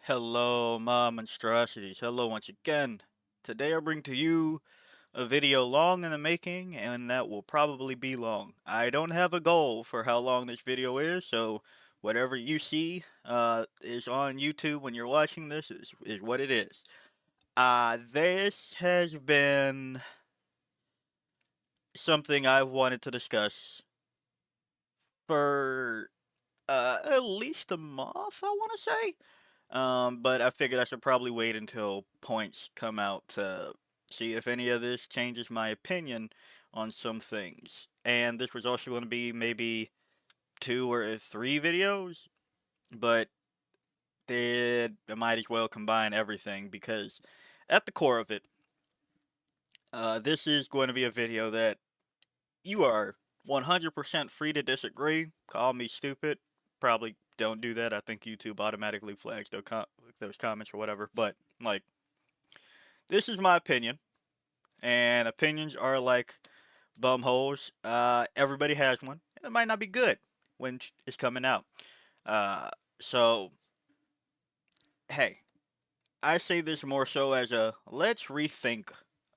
Hello, my monstrosities. Hello once again. Today I bring to you a video long in the making, and that will probably be long. I don't have a goal for how long this video is, so whatever you see is on YouTube when you're watching this is what it is. This has been something I've wanted to discuss for at least a month, I want to say. But I figured I should probably wait until points come out to see if any of this changes my opinion on some things. And this was also going to be maybe 2 or 3 videos, but I might as well combine everything because at the core of it, this is going to be a video that you are 100% free to disagree, call me stupid, probably don't do that. I think YouTube automatically flags those comments or whatever, but like, this is my opinion, and opinions are like bumholes. Everybody has one. It might not be good when it's coming out. So hey, I say this more so as a let's rethink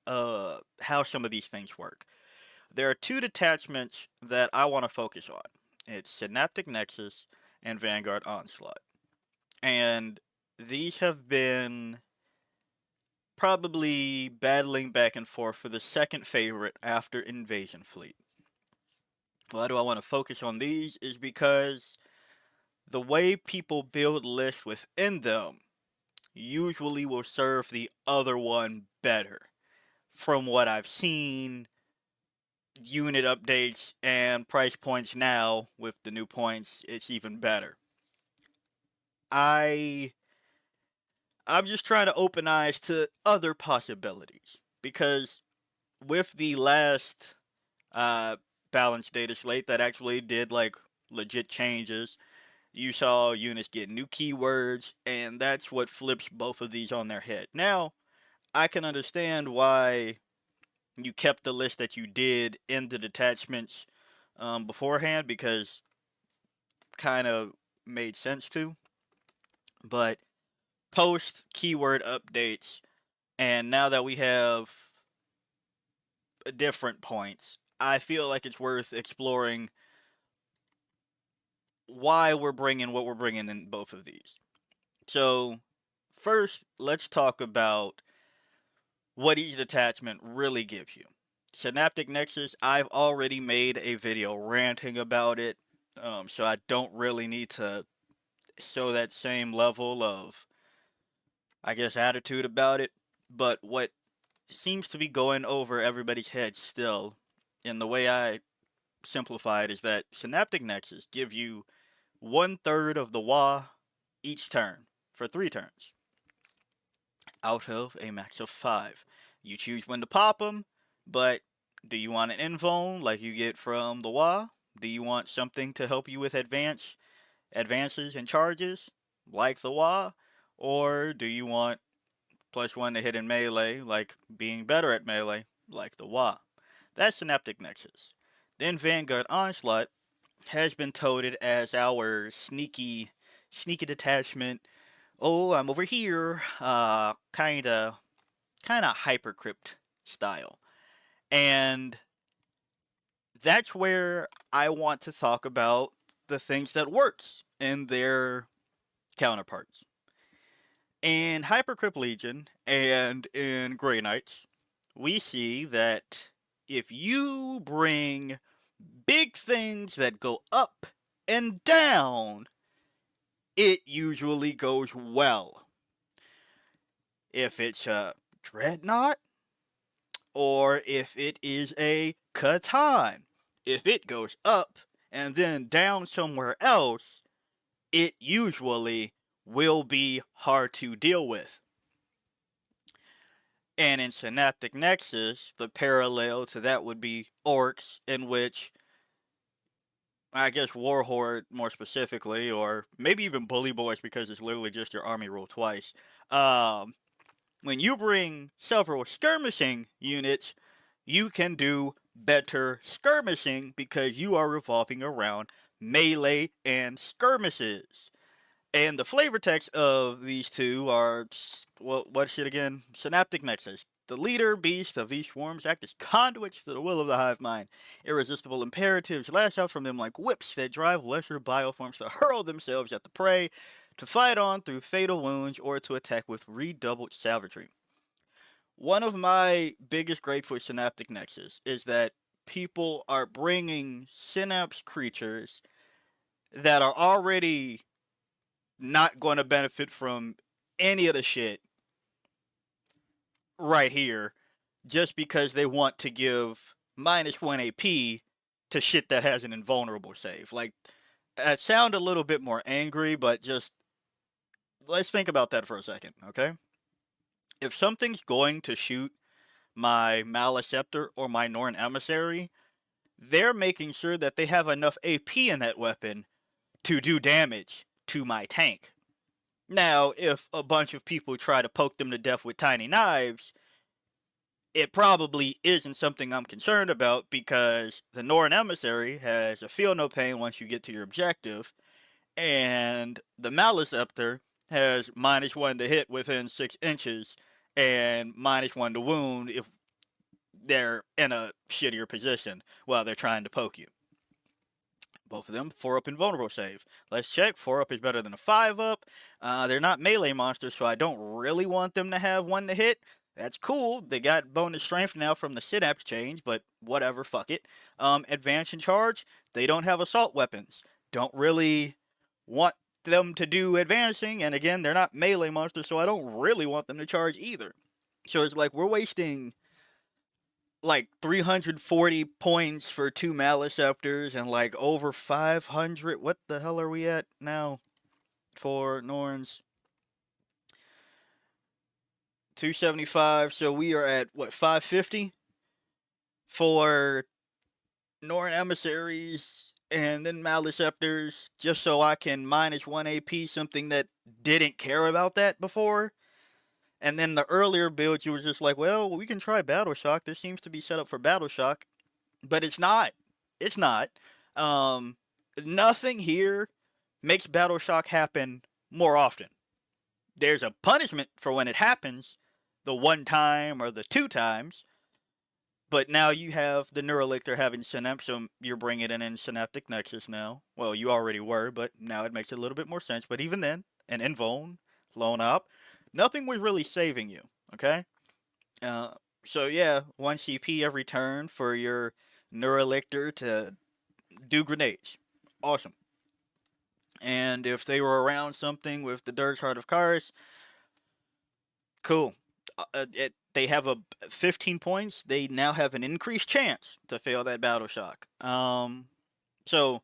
how some of these things work. There are two detachments that I want to focus on. It's Synaptic Nexus and Vanguard Onslaught. And these have been probably battling back and forth for the second favorite after Invasion Fleet. Why do I want to focus on these? Is because the way people build lists within them usually will serve the other one better. From what I've seen, unit updates and price points now with the new points, it's even better. I I'm just trying to open eyes to other possibilities because with the last uh balance data slate that actually did like legit changes, you saw units get new keywords, and that's what flips both of these on their head. Now, I can understand why you kept the list that you did in the detachments beforehand because kind of made sense to, but post keyword updates, and now that we have different points, I feel like it's worth exploring why we're bringing what we're bringing in both of these. So, first, let's talk about what each detachment really gives you. Synaptic Nexus, I've already made a video ranting about it, so I don't really need to show that same level of, I guess, attitude about it. But what seems to be going over everybody's head still, in the way I simplify it, is that Synaptic Nexus give you 1/3 of the WA each turn for 3 turns out of a max of 5. You choose when to pop them, but do you want an invuln like you get from the WA? Do you want something to help you with advances and charges like the WA? Or do you want +1 to hit in melee, like being better at melee, like the WA? That's Synaptic Nexus. Then Vanguard Onslaught has been touted as our sneaky detachment. Oh, I'm over here. Kinda hypercrypt style. And that's where I want to talk about the things that works in their counterparts. In Hypercrypt Legion and in Grey Knights, we see that if you bring big things that go up and down, it usually goes well. If it's a Dreadnought, or if it is a Catan, if it goes up and then down somewhere else, it usually will be hard to deal with. And in Synaptic Nexus, the parallel to that would be Orcs, in which I guess Warhorde more specifically, or maybe even Bully Boys because it's literally just your army roll twice. When you bring several skirmishing units, you can do better skirmishing because you are revolving around melee and skirmishes. And the flavor text of these two are, well, what shit again? Synaptic Nexus. The leader beast of these swarms act as conduits to the will of the hive mind. Irresistible imperatives lash out from them like whips that drive lesser bioforms to hurl themselves at the prey, to fight on through fatal wounds, or to attack with redoubled savagery. One of my biggest gripes with Synaptic Nexus is that people are bringing Synapse creatures that are already not going to benefit from any of the shit right here just because they want to give -1 AP to shit that has an invulnerable save. Like, that sound a little bit more angry, but just let's think about that for a second, okay? If something's going to shoot my Maliceptor or my Norn Emissary, they're making sure that they have enough AP in that weapon to do damage to my tank. Now, if a bunch of people try to poke them to death with tiny knives, it probably isn't something I'm concerned about because the Norn Emissary has a feel no pain once you get to your objective, and the Maliceptor has -1 to hit within 6 inches and -1 to wound if they're in a shittier position while they're trying to poke you. Both of them 4-up invulnerable save. Let's check. 4-up is better than a 5-up. They're not melee monsters, so I don't really want them to have 1 to hit. That's cool. They got bonus strength now from the Synapse change, but whatever, fuck it. Advance and charge. They don't have assault weapons. Don't really want them to do advancing, and again, they're not melee monsters, so I don't really want them to charge either. So it's like we're wasting like 340 points for 2 Maliceptors and like over 500. What the hell are we at now for Norns? 275. So we are at what, 550 for Norn Emissaries and then Maliceptors, just so I can -1 AP something that didn't care about that before. And then the earlier builds, you was just like, well, we can try Battle Shock. This seems to be set up for Battle Shock. But it's not. It's not. Um, Nothing here makes Battle Shock happen more often. There's a punishment for when it happens, the 1 time or the 2 times. But now you have the Neurolictor having Synapse, so you're bringing it in Synaptic Nexus now. Well, you already were, but now it makes a little bit more sense. But even then, an Invuln, Lone Op, nothing was really saving you, okay? So yeah, 1 CP every turn for your Neurolictor to do grenades. Awesome. And if they were around something with the Dirge Heart of Kharis, cool. They have a 15 points. They now have an increased chance to fail that Battle Shock. So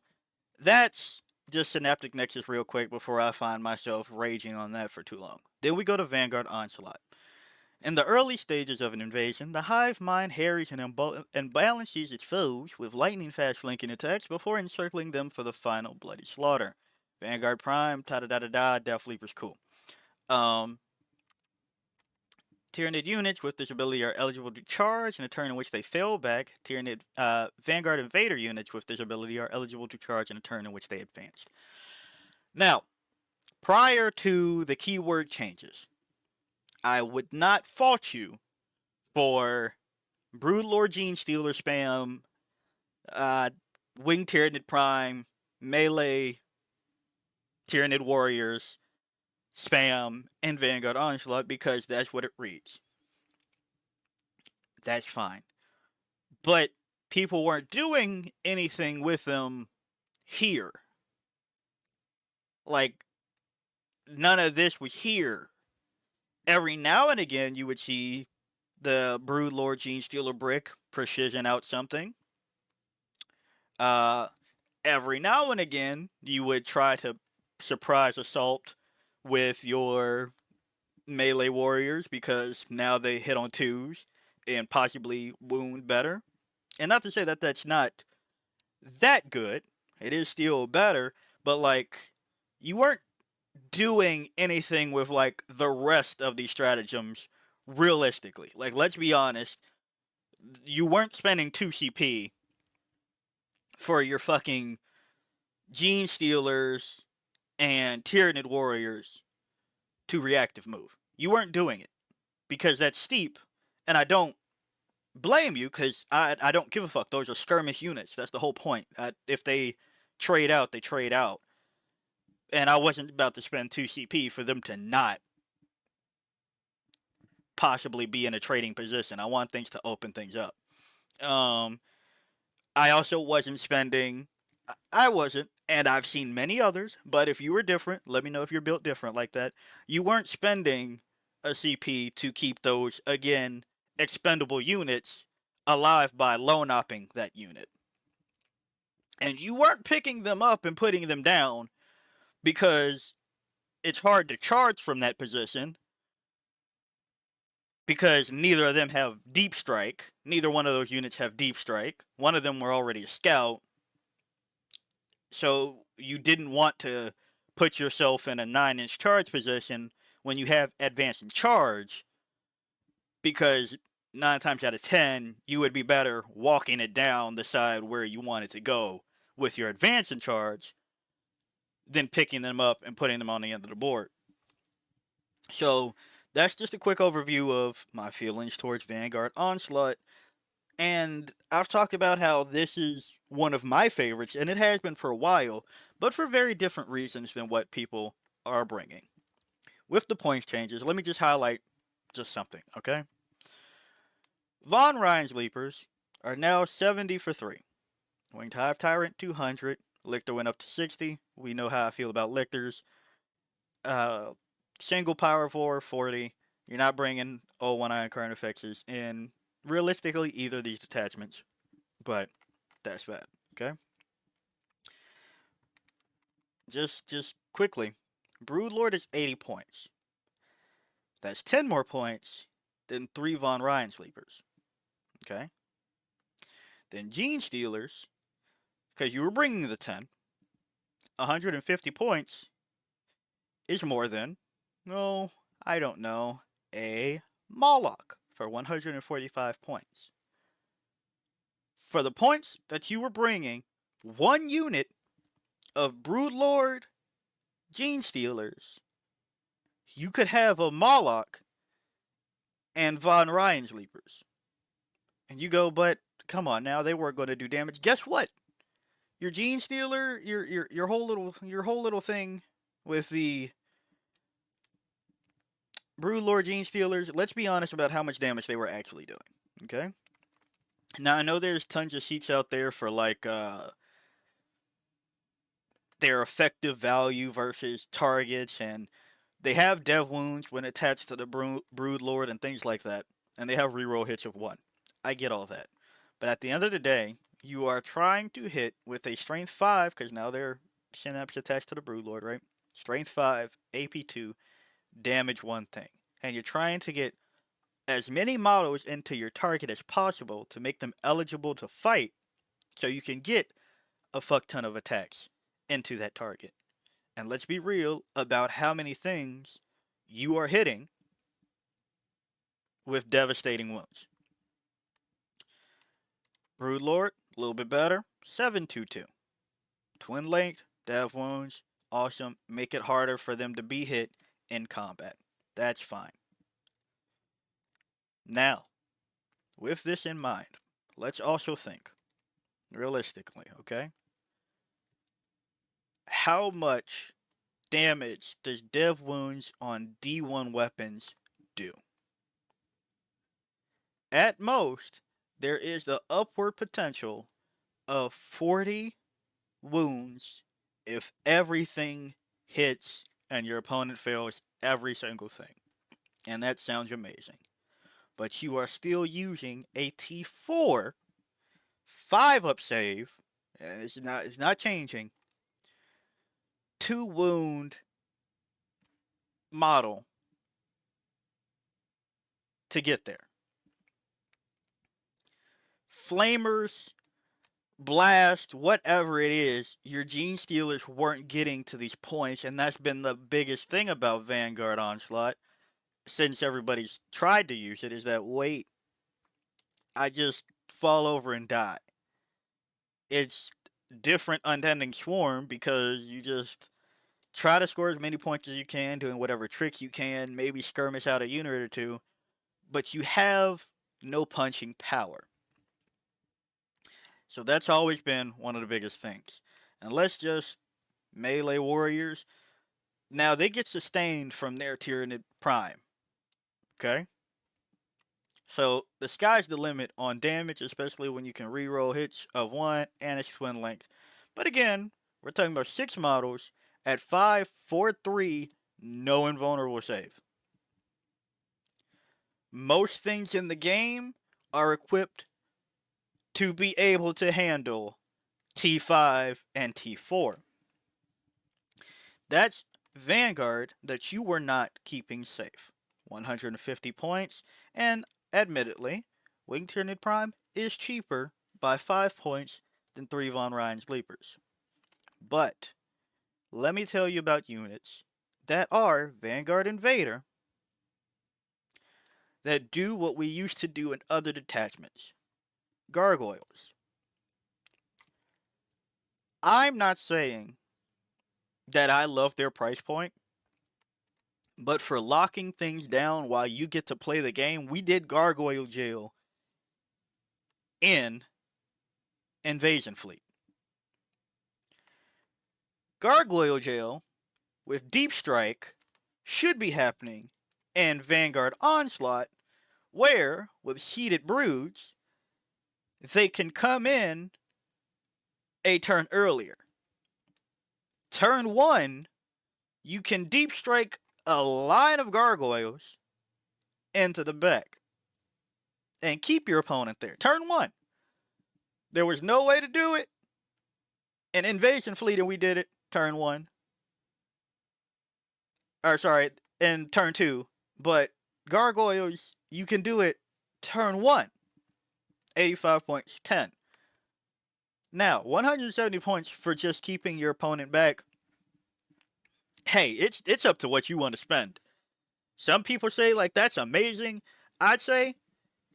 that's just Synaptic Nexus real quick before I find myself raging on that for too long. Then we go to Vanguard Onslaught. In the early stages of an invasion, the hive mind harries and balances its foes with lightning-fast flanking attacks before encircling them for the final bloody slaughter. Vanguard Prime, ta-da-da-da-da, Death Leaper's cool. Tyranid units with this ability are eligible to charge in a turn in which they fail back. Tyranid Vanguard Invader units with this ability are eligible to charge in a turn in which they advanced. Now, prior to the keyword changes, I would not fault you for Broodlord Genestealer spam, Winged Tyranid Prime, Melee Tyranid Warriors spam, and Vanguard Onslaught because that's what it reads. That's fine. But people weren't doing anything with them here. Like, none of this was here. Every now and again, you would see the Broodlord Genestealer brick precision out something. Every now and again, you would try to surprise assault with your melee warriors because now they hit on 2s and possibly wound better. And not to say that that's not that good. It is still better, but like, you weren't doing anything with like the rest of these stratagems realistically. Like, let's be honest, you weren't spending 2 CP for your fucking Genestealers and Tyranid warriors to reactive move. You weren't doing it because that's steep, and I don't blame you because I don't give a fuck. Those are skirmish units. That's the whole point. If they trade out, they trade out. And I wasn't about to spend 2 CP for them to not possibly be in a trading position. I want things to open things up. I also wasn't spending. I wasn't, and I've seen many others. But if you were different, let me know if you're built different like that. You weren't spending a CP to keep those again expendable units alive by low knopping that unit, and you weren't picking them up and putting them down because it's hard to charge from that position because neither of them have deep strike. Neither one of those units have deep strike. One of them were already a scout. So you didn't want to put yourself in a 9-inch charge position when you have advance and charge, because 9 times out of 10, you would be better walking it down the side where you want it to go with your advance and charge than picking them up and putting them on the end of the board. So that's just a quick overview of my feelings towards Vanguard Onslaught. And I've talked about how this is one of my favorites, and it has been for a while, but for very different reasons than what people are bringing. With the points changes, let me just highlight just something, okay? Von Ryan's Leapers are now 70 for 3. Winged Hive Tyrant 200. Lictor went up to 60. We know how I feel about Lictors. Single Power 4, 40. You're not bringing 01 Iron Current Effects in realistically either of these detachments, but that's that, okay? Just quickly, Broodlord is 80 points. That's 10 more points than 3 Von Ryan Sleepers, okay? Then Gene Stealers, because you were bringing the 10, 150 points is more than, no, I don't know, a Moloch for 145 points. For the points that you were bringing, one unit of Broodlord Gene Stealers, you could have a Moloch and Von Ryan's Leapers. And you go, but come on now, they weren't going to do damage. Guess what? Your Gene Stealer, your whole little thing with the Broodlord Gene Stealers, let's be honest about how much damage they were actually doing. Okay? Now I know there's tons of sheets out there for like their effective value versus targets, and they have dev wounds when attached to the Broodlord and things like that, and they have reroll hits of 1. I get all that. But at the end of the day, you are trying to hit with a Strength 5, because now they're Synapse attached to the Broodlord, right? Strength 5, AP 2, damage 1 thing. And you're trying to get as many models into your target as possible to make them eligible to fight, so you can get a fuck ton of attacks into that target. And let's be real about how many things you are hitting with devastating wounds. Broodlord, a little bit better, 722. Twin linked, dev wounds, awesome. Make it harder for them to be hit in combat. That's fine. Now, with this in mind, let's also think realistically, okay? How much damage does dev wounds on D1 weapons do? At most, there is the upward potential of 40 wounds if everything hits and your opponent fails every single thing. And that sounds amazing. But you are still using a T4 5-up save, and it's not changing, 2 wound model to get there. Flamers, blast, whatever it is, your Gene Stealers weren't getting to these points, and that's been the biggest thing about Vanguard Onslaught since everybody's tried to use it, is that, wait, I just fall over and die. It's different Unending Swarm because you just Try to score as many points as you can, doing whatever tricks you can, maybe skirmish out a unit or two, but you have no punching power. So that's always been one of the biggest things. Unless just melee warriors, now they get sustained from their Tyranid Prime. Okay? So the sky's the limit on damage, especially when you can reroll hits of 1 and its twin length. But again, we're talking about 6 models at 5, 4, 3, no invulnerable save. Most things in the game are equipped to be able to handle T5 and T4. That's Vanguard that you were not keeping safe. 150 points, and admittedly, Winged Tyranid Prime is cheaper by 5 points than 3 Von Ryan's Leapers. But, let me tell you about units that are Vanguard Invader that do what we used to do in other detachments. Gargoyles. I'm not saying that I love their price point, but for locking things down while you get to play the game, we did Gargoyle Jail in Invasion Fleet. Gargoyle Jail with Deep Strike should be happening in Vanguard Onslaught, where, with Heated Broods, they can come in a turn earlier. Turn 1, you can Deep Strike a line of Gargoyles into the back and keep your opponent there. Turn 1. There was no way to do it in Invasion Fleet, and we did it turn 1. Or sorry, in turn 2. But Gargoyles, you can do it turn 1. 85 points, 10. Now, 170 points for just keeping your opponent back. Hey, it's up to what you want to spend. Some people say, like, that's amazing. I'd say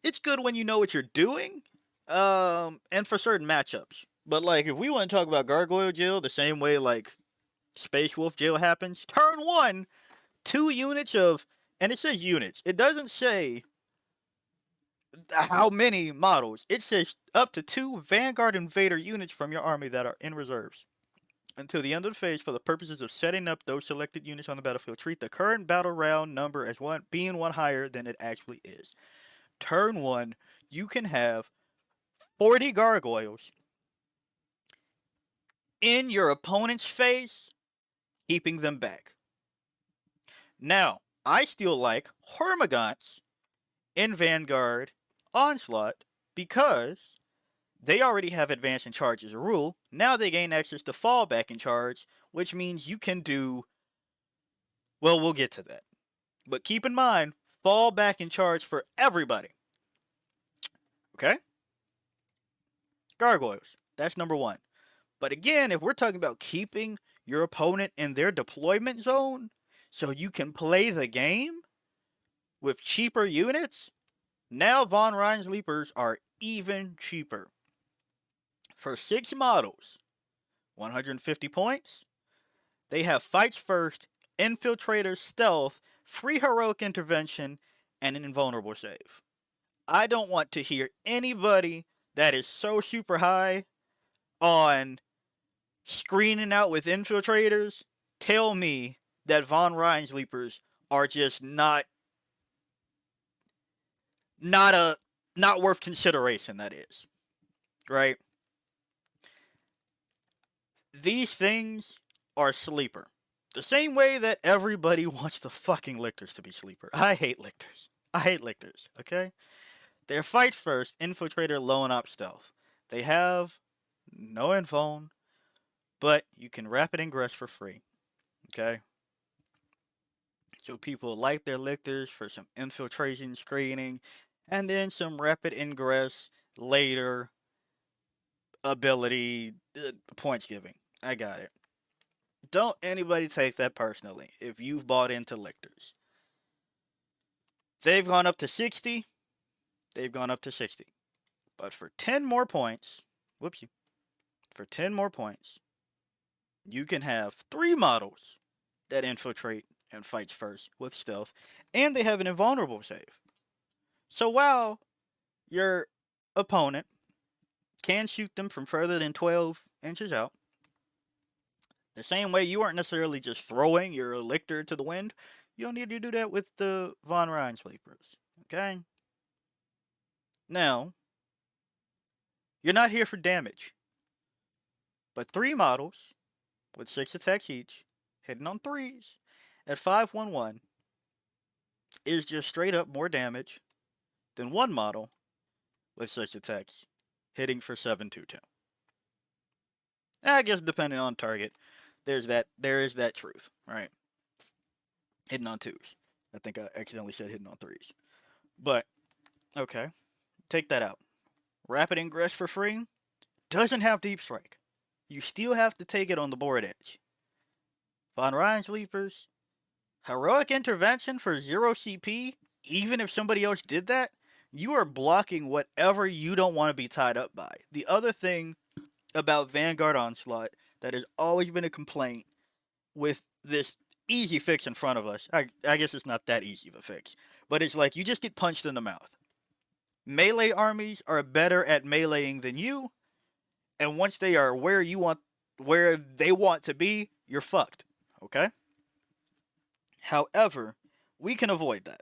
it's good when you know what you're doing, and for certain matchups. But, like, if we want to talk about Gargoyle Jail the same way, like, Space Wolf Jail happens, turn 1, 2 units of, and it says units. It doesn't say how many models. It says up to 2 Vanguard Invader units from your army that are in reserves. Until the end of the phase, for the purposes of setting up those selected units on the battlefield, treat the current battle round number as being one higher than it actually is. Turn 1, you can have 40 gargoyles in your opponent's face, keeping them back. Now, I still like Hormagaunts in Vanguard Onslaught because they already have advance in charge as a rule. Now they gain access to fallback in charge, which means you can do... Well, we'll get to that. But keep in mind, fallback in charge for everybody. Okay? Gargoyles. That's number 1. But again, if we're talking about keeping your opponent in their deployment zone so you can play the game with cheaper units, now Von Ryan's Leapers are even cheaper. For 6 models, 150 points, they have Fights First, Infiltrator Stealth, Free Heroic Intervention, and an Invulnerable Save. I don't want to hear anybody that is so super high on screening out with Infiltrators tell me that Von Ryan's Leapers are just not worth consideration, that is. Right? These things are sleeper. The same way that everybody wants the fucking Lictors to be sleeper. I hate Lictors. Okay? They're Fight First, Infiltrator, Lone Op, Stealth. They have no infone, but you can rapid ingress for free. Okay? So people like their Lictors for some infiltration screening, and then some rapid ingress later ability points giving. I got it. Don't anybody take that personally if you've bought into Lictors. They've gone up to 60. They've gone up to 60. But for 10 more points, for 10 more points, you can have 3 models that infiltrate and fights first with stealth, and they have an invulnerable save. So while your opponent can shoot them from further than 12 inches out, the same way you aren't necessarily just throwing your lictor to the wind, you don't need to do that with the Von Ryan sleepers. Okay? Now, you're not here for damage, but 3 models with 6 attacks each, hitting on 3s at 511 is just straight up more damage than 1 model with 6 attacks hitting for 722. I guess depending on target, there is that truth, right? Hitting on 2s. I think I accidentally said hitting on 3s. But okay, take that out. Rapid Ingress for free doesn't have Deep Strike. You still have to take it on the board edge. Von Ryan Sleepers, Heroic Intervention for 0 CP, even if somebody else did that, you are blocking whatever you don't want to be tied up by. The other thing about Vanguard Onslaught that has always been a complaint with this easy fix in front of us, I guess it's not that easy of a fix, but it's like you just get punched in the mouth. Melee armies are better at meleeing than you, and once they are where they want to be, you're fucked. Okay? However, we can avoid that.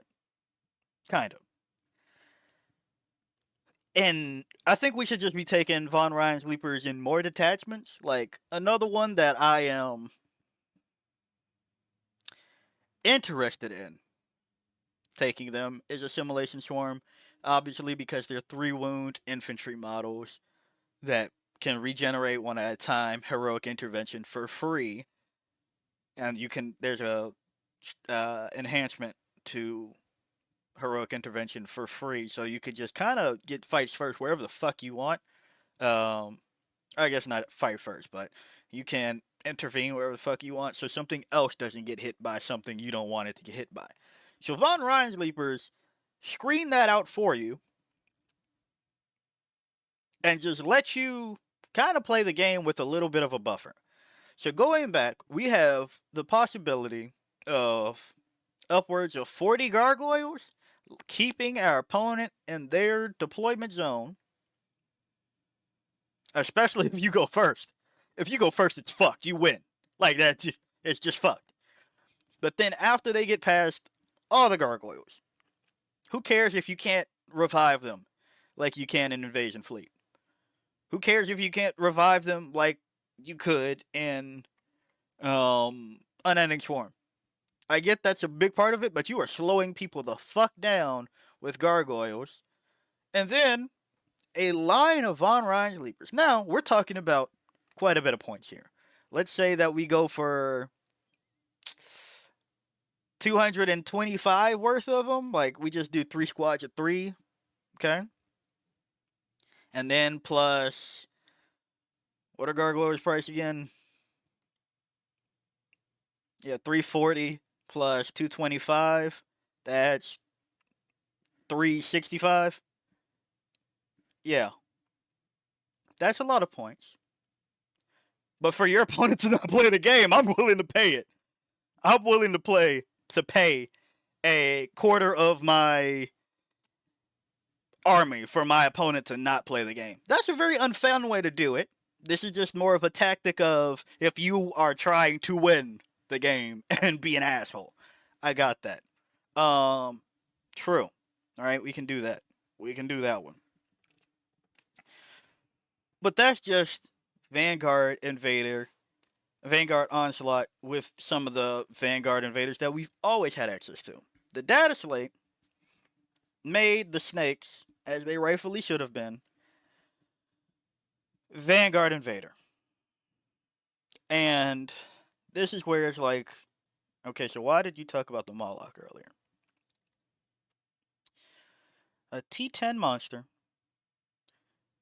Kind of. And I think we should just be taking Von Ryan's Leapers in more detachments. Like, another one that I am interested in taking them is Assimilation Swarm. Obviously, because they're 3 wound infantry models that can regenerate one at a time, Heroic Intervention for free. And there's a enhancement to Heroic Intervention for free, so you could just kind of get fights first wherever the fuck you want. I guess not fight first, but you can intervene wherever the fuck you want, so something else doesn't get hit by something you don't want it to get hit by. So Von Ryan's Leapers screen that out for you and just let you kind of play the game with a little bit of a buffer. So going back, we have the possibility of upwards of 40 gargoyles, keeping our opponent in their deployment zone, especially if you go first. If you go first, it's fucked. You win. Like, it's just fucked. But then after they get past all the gargoyles, who cares if you can't revive them like you can in Invasion Fleet? Who cares if you can't revive them like you could in Unending Swarm? I get that's a big part of it, but you are slowing people the fuck down with gargoyles. And then a line of Von Ryan Leapers. Now, we're talking about quite a bit of points here. Let's say that we go for 225 worth of them. Like, we just do 3 squads of 3. Okay? And then plus, what are gargoyles' price again? Yeah, 340 plus 225. That's 365. Yeah. That's a lot of points. But for your opponent to not play the game, I'm willing to pay it. I'm willing to pay a quarter of my army for my opponent to not play the game. That's a very unfun way to do it. This is just more of a tactic of if you are trying to win the game and be an asshole. I got that. True. Alright, we can do that. We can do that one. But that's just Vanguard Onslaught with some of the Vanguard Invaders that we've always had access to. The data slate made the snakes, as they rightfully should have been, Vanguard Invader. And this is where it's like, okay, so why did you talk about the Moloch earlier? A T10 monster,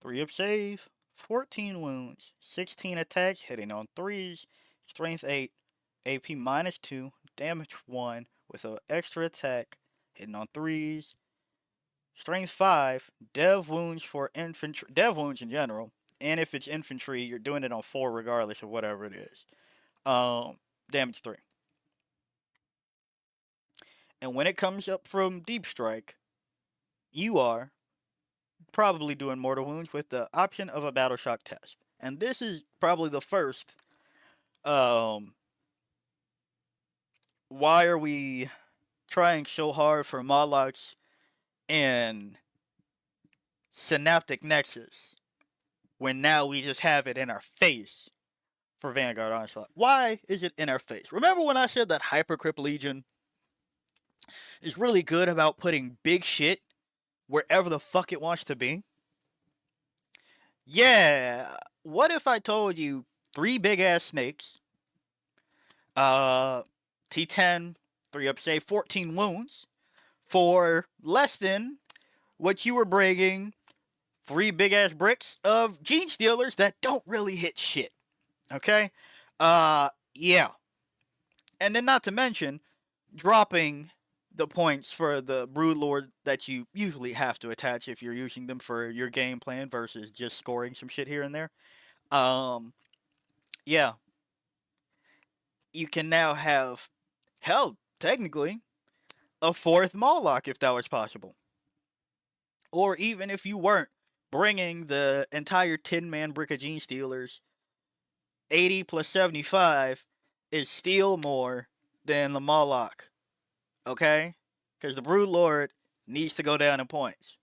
3 up save, 14 wounds, 16 attacks, hitting on 3s, strength 8, AP minus 2, damage 1, with an extra attack, hitting on 3s, strength 5, dev wounds for infantry, dev wounds in general, and if it's infantry, you're doing it on 4 regardless of whatever it is. Damage 3. And when it comes up from Deep Strike, you are probably doing Mortal Wounds with the option of a Battle Shock test. And this is probably the first. Why are we trying so hard for Molochs in Synaptic Nexus when now we just have it in our face for Vanguard Onslaught? Why is it in our face? Remember when I said that Hypercrypt Legion is really good about putting big shit wherever the fuck it wants to be? Yeah. What if I told you 3 big ass snakes, T10, 3 up, say 14 wounds for less than what you were bringing 3 big ass bricks of Gene Stealers that don't really hit shit. Okay? Yeah. And then not to mention dropping the points for the Broodlord that you usually have to attach if you're using them for your game plan versus just scoring some shit here and there. Yeah. You can now have, hell, technically, a 4th Moloch if that was possible. Or even if you weren't bringing the entire 10-man brick of Gene Stealers, 80 plus 75 is still more than the Moloch. Okay? Because the Broodlord needs to go down in points.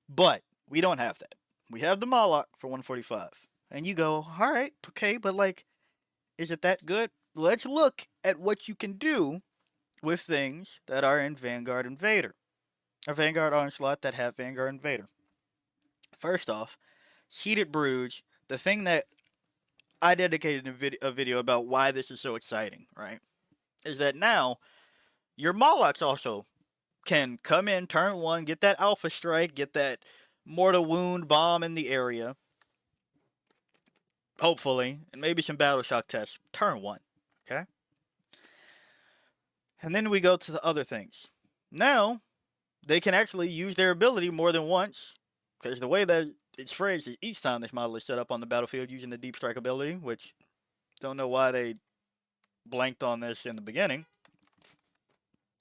But we don't have that. We have the Moloch for 145. And you go, alright, okay, but like, is it that good? Let's look at what you can do with things that are in Vanguard Invader. Or Vanguard Onslaught that have Vanguard Invader. First off, Seated Brood, the thing that I dedicated a video about why this is so exciting, right? Is that now your Molochs also can come in turn 1, get that Alpha Strike, get that Mortal Wound bomb in the area. Hopefully, and maybe some Battle Shock tests. Turn 1, okay? And then we go to the other things. Now, they can actually use their ability more than once, because the way that it's phrased is each time this model is set up on the battlefield using the Deep Strike ability, which don't know why they blanked on this in the beginning.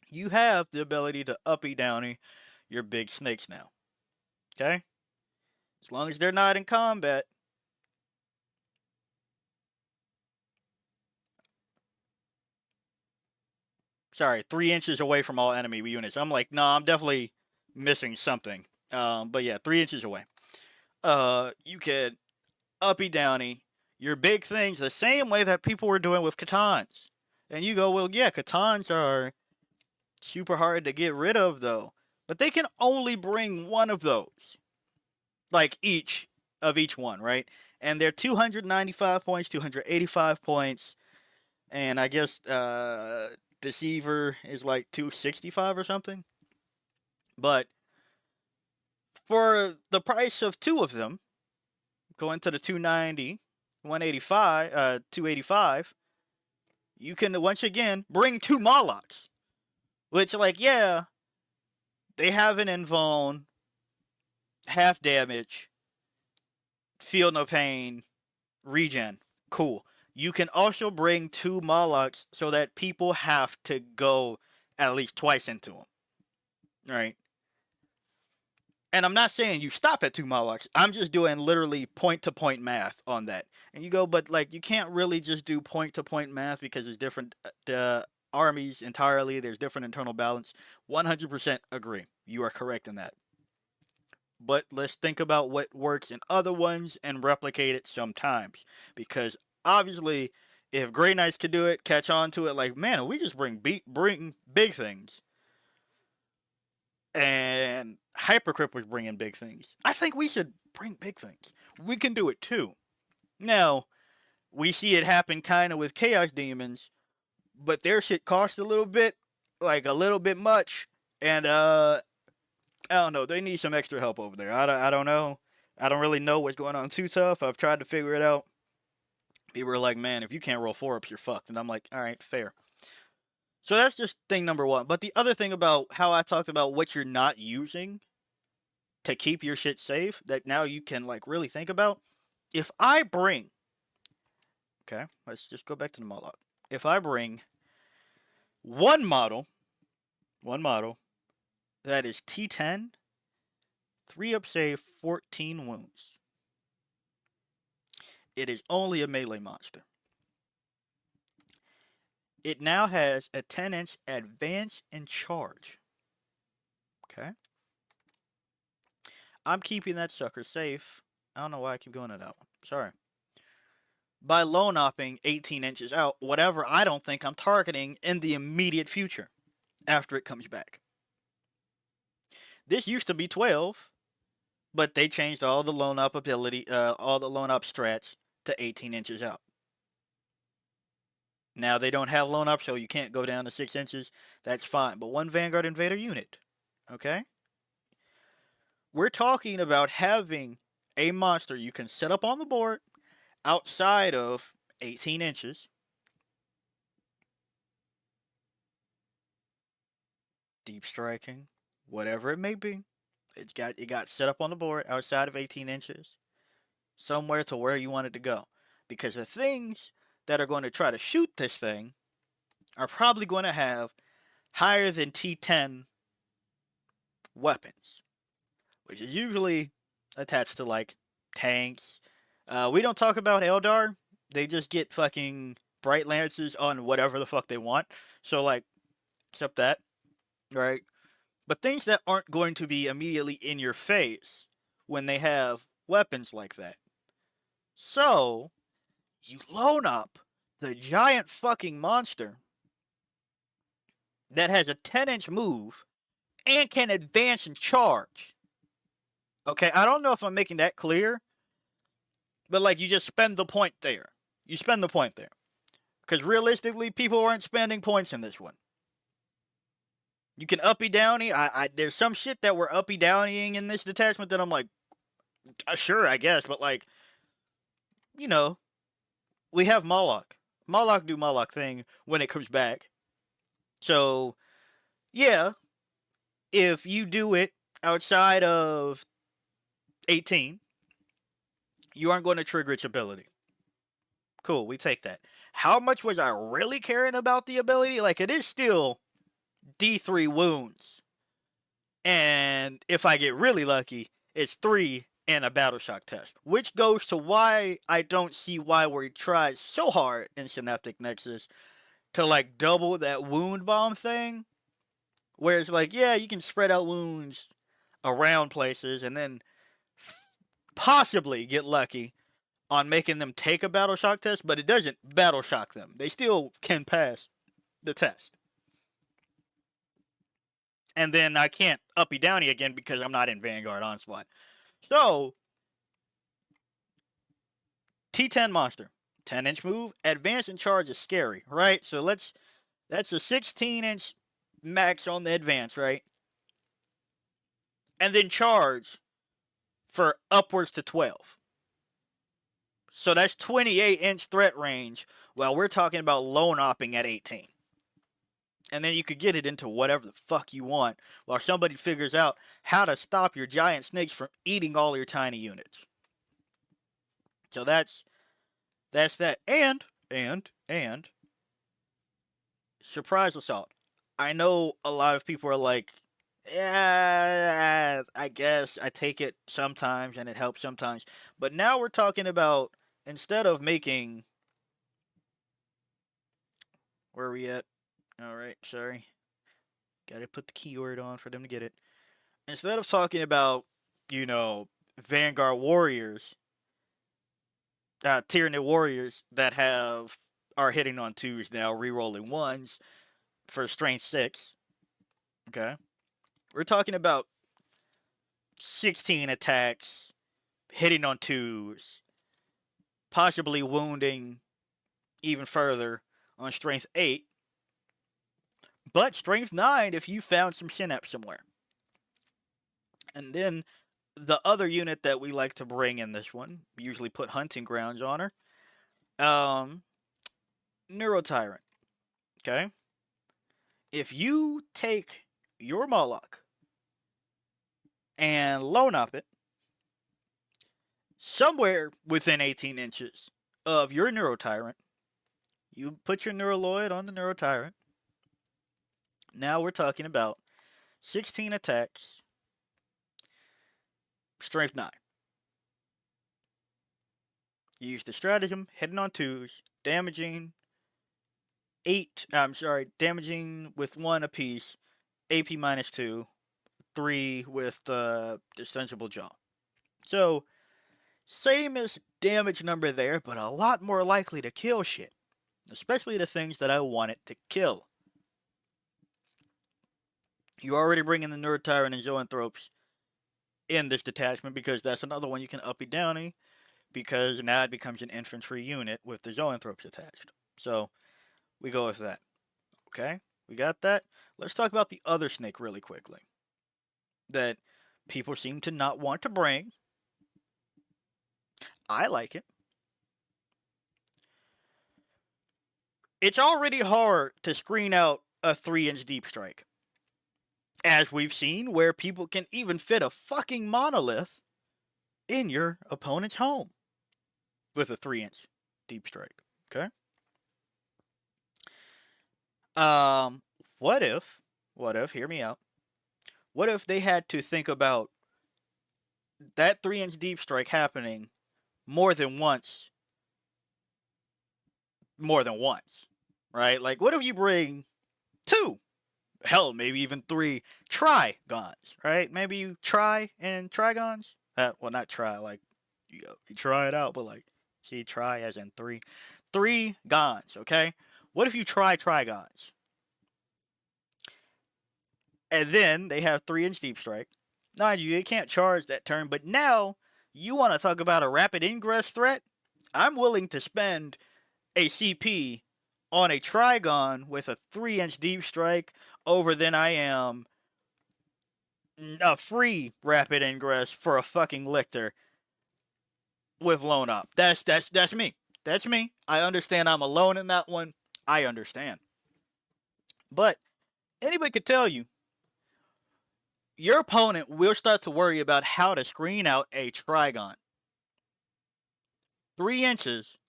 You have the ability to uppy downy your big snakes now. Okay? As long as they're not in combat. Sorry, 3 inches away from all enemy units. I'm like, no, I'm definitely missing something. But yeah, 3 inches away. You can uppy downy your big things the same way that people were doing with Catans. And you go, well, yeah, Catans are super hard to get rid of, though. But they can only bring one of those. Like, each of each one, right? And they're 295 points, 285 points. And I guess Deceiver is like 265 or something. But for the price of 2 of them, going to the 290, 185, 285, you can once again bring 2 Molochs. Which, like, yeah, they have an invuln, half damage, feel no pain, regen. Cool. You can also bring 2 Molochs so that people have to go at least twice into them. Right? And I'm not saying you stop at 2 Molochs. I'm just doing literally point-to-point math on that. And you go, but like, you can't really just do point-to-point math because it's different armies entirely. There's different internal balance. 100% agree. You are correct in that. But let's think about what works in other ones and replicate it sometimes. Because obviously, if Grey Knights could do it, catch on to it, like, man, we just bring big things. And Hypercrypt was bringing big things. I think we should bring big things. We can do it too. Now, we see it happen kind of with Chaos Demons, but their shit cost a little bit, like a little bit much, and I don't know. They need some extra help over there. I don't know. I don't really know what's going on too tough. I've tried to figure it out. People are like, man, if you can't roll 4-ups, you're fucked. And I'm like, all right, fair. So that's just thing number 1. But the other thing about how I talked about what you're not using to keep your shit safe, that now you can like really think about. If I bring, okay, let's just go back to the Moloch. If I bring One model, that is T10, 3 up save, 14 wounds. It is only a melee monster. It now has a 10-inch advance and charge. Okay. I'm keeping that sucker safe. I don't know why I keep going to that one. Sorry. By low knopping 18 inches out, whatever I don't think I'm targeting in the immediate future after it comes back. This used to be 12, but they changed all the low up ability, all the low up strats to 18 inches out. Now they don't have loan up, so you can't go down to 6 inches. That's fine. But one Vanguard Invader unit, okay? We're talking about having a monster you can set up on the board outside of 18 inches. Deep striking, whatever it may be. It got set up on the board outside of 18 inches. Somewhere to where you want it to go. Because the things that are going to try to shoot this thing are probably going to have higher than T10 weapons, which is usually attached to like tanks. We don't talk about Eldar. They just get fucking bright lances on whatever the fuck they want. So like, except that, right? But things that aren't going to be immediately in your face when they have weapons like that. So, you load up the giant fucking monster that has a 10-inch move and can advance and charge. Okay, I don't know if I'm making that clear, but like you just spend the point there. You spend the point there. Because realistically, people aren't spending points in this one. You can uppy downy. There's some shit that we're uppy downying in this detachment that I'm like, sure, I guess, but like, you know, we have Moloch. Moloch do Moloch thing when it comes back. So, yeah, if you do it outside of 18, you aren't going to trigger its ability. Cool, we take that. How much was I really caring about the ability? Like, it is still D3 wounds. And if I get really lucky, it's 3 and a battle shock test. Which goes to why I don't see why we tried so hard in Synaptic Nexus to like double that wound bomb thing. Where it's like, yeah, you can spread out wounds around places and then possibly get lucky on making them take a battle shock test, but it doesn't battle shock them. They still can pass the test. And then I can't uppy downy again because I'm not in Vanguard Onslaught. So, T10 monster, 10-inch move, advance and charge is scary, right? So that's a 16-inch max on the advance, right? And then charge for upwards to 12. So that's 28-inch threat range while we're talking about low knopping at 18. And then you could get it into whatever the fuck you want while somebody figures out how to stop your giant snakes from eating all your tiny units. So that's that. And surprise assault. I know a lot of people are like, yeah, I guess I take it sometimes and it helps sometimes. But now we're talking about, instead of making, where are we at? Alright, sorry. Gotta put the keyword on for them to get it. Instead of talking about, Vanguard warriors, Tyranid warriors that are hitting on 2s now, rerolling 1s for strength 6. Okay? We're talking about 16 attacks, hitting on 2s, possibly wounding even further on strength 8. But strength 9 if you found some synapse somewhere. And then the other unit that we like to bring in this one, we usually put hunting grounds on her. Neurotyrant. Okay? If you take your Moloch and loan up it somewhere within 18 inches of your Neurotyrant, you put your Neuroloid on the Neurotyrant, Now we're talking about 16 attacks, strength 9. You use the stratagem, hitting on 2s, damaging damaging with 1 apiece, AP minus 2, 3 with the Distensible Jaw. So, same as damage number there, but a lot more likely to kill shit. Especially the things that I want it to kill. You already bring in the Neurotyrant and Zoanthropes in this detachment because that's another one you can uppy downy because now it becomes an infantry unit with the Zoanthropes attached. So, we go with that. Okay? We got that? Let's talk about the other snake really quickly. That people seem to not want to bring. I like it. It's already hard to screen out a 3-inch deep strike. As we've seen, where people can even fit a fucking monolith in your opponent's home with a 3-inch deep strike. Okay? What if, hear me out, what if they had to think about that 3-inch deep strike happening more than once, right? Like, what if you bring 2, hell, maybe even 3 Trigons, right? Maybe you try and Trigons? Well, not try, like, you try it out, but like, see, try as in 3. 3 Gons, okay? What if you try Trigons? And then they have 3-inch deep strike. Mind you, they can't charge that turn, but now you want to talk about a rapid ingress threat? I'm willing to spend a CP on a Trigon with a 3-inch deep strike over than I am a free rapid ingress for a fucking Lictor with Lone Up. That's me. That's me. I understand I'm alone in that one. I understand. But anybody could tell you, your opponent will start to worry about how to screen out a Trigon. 3 inches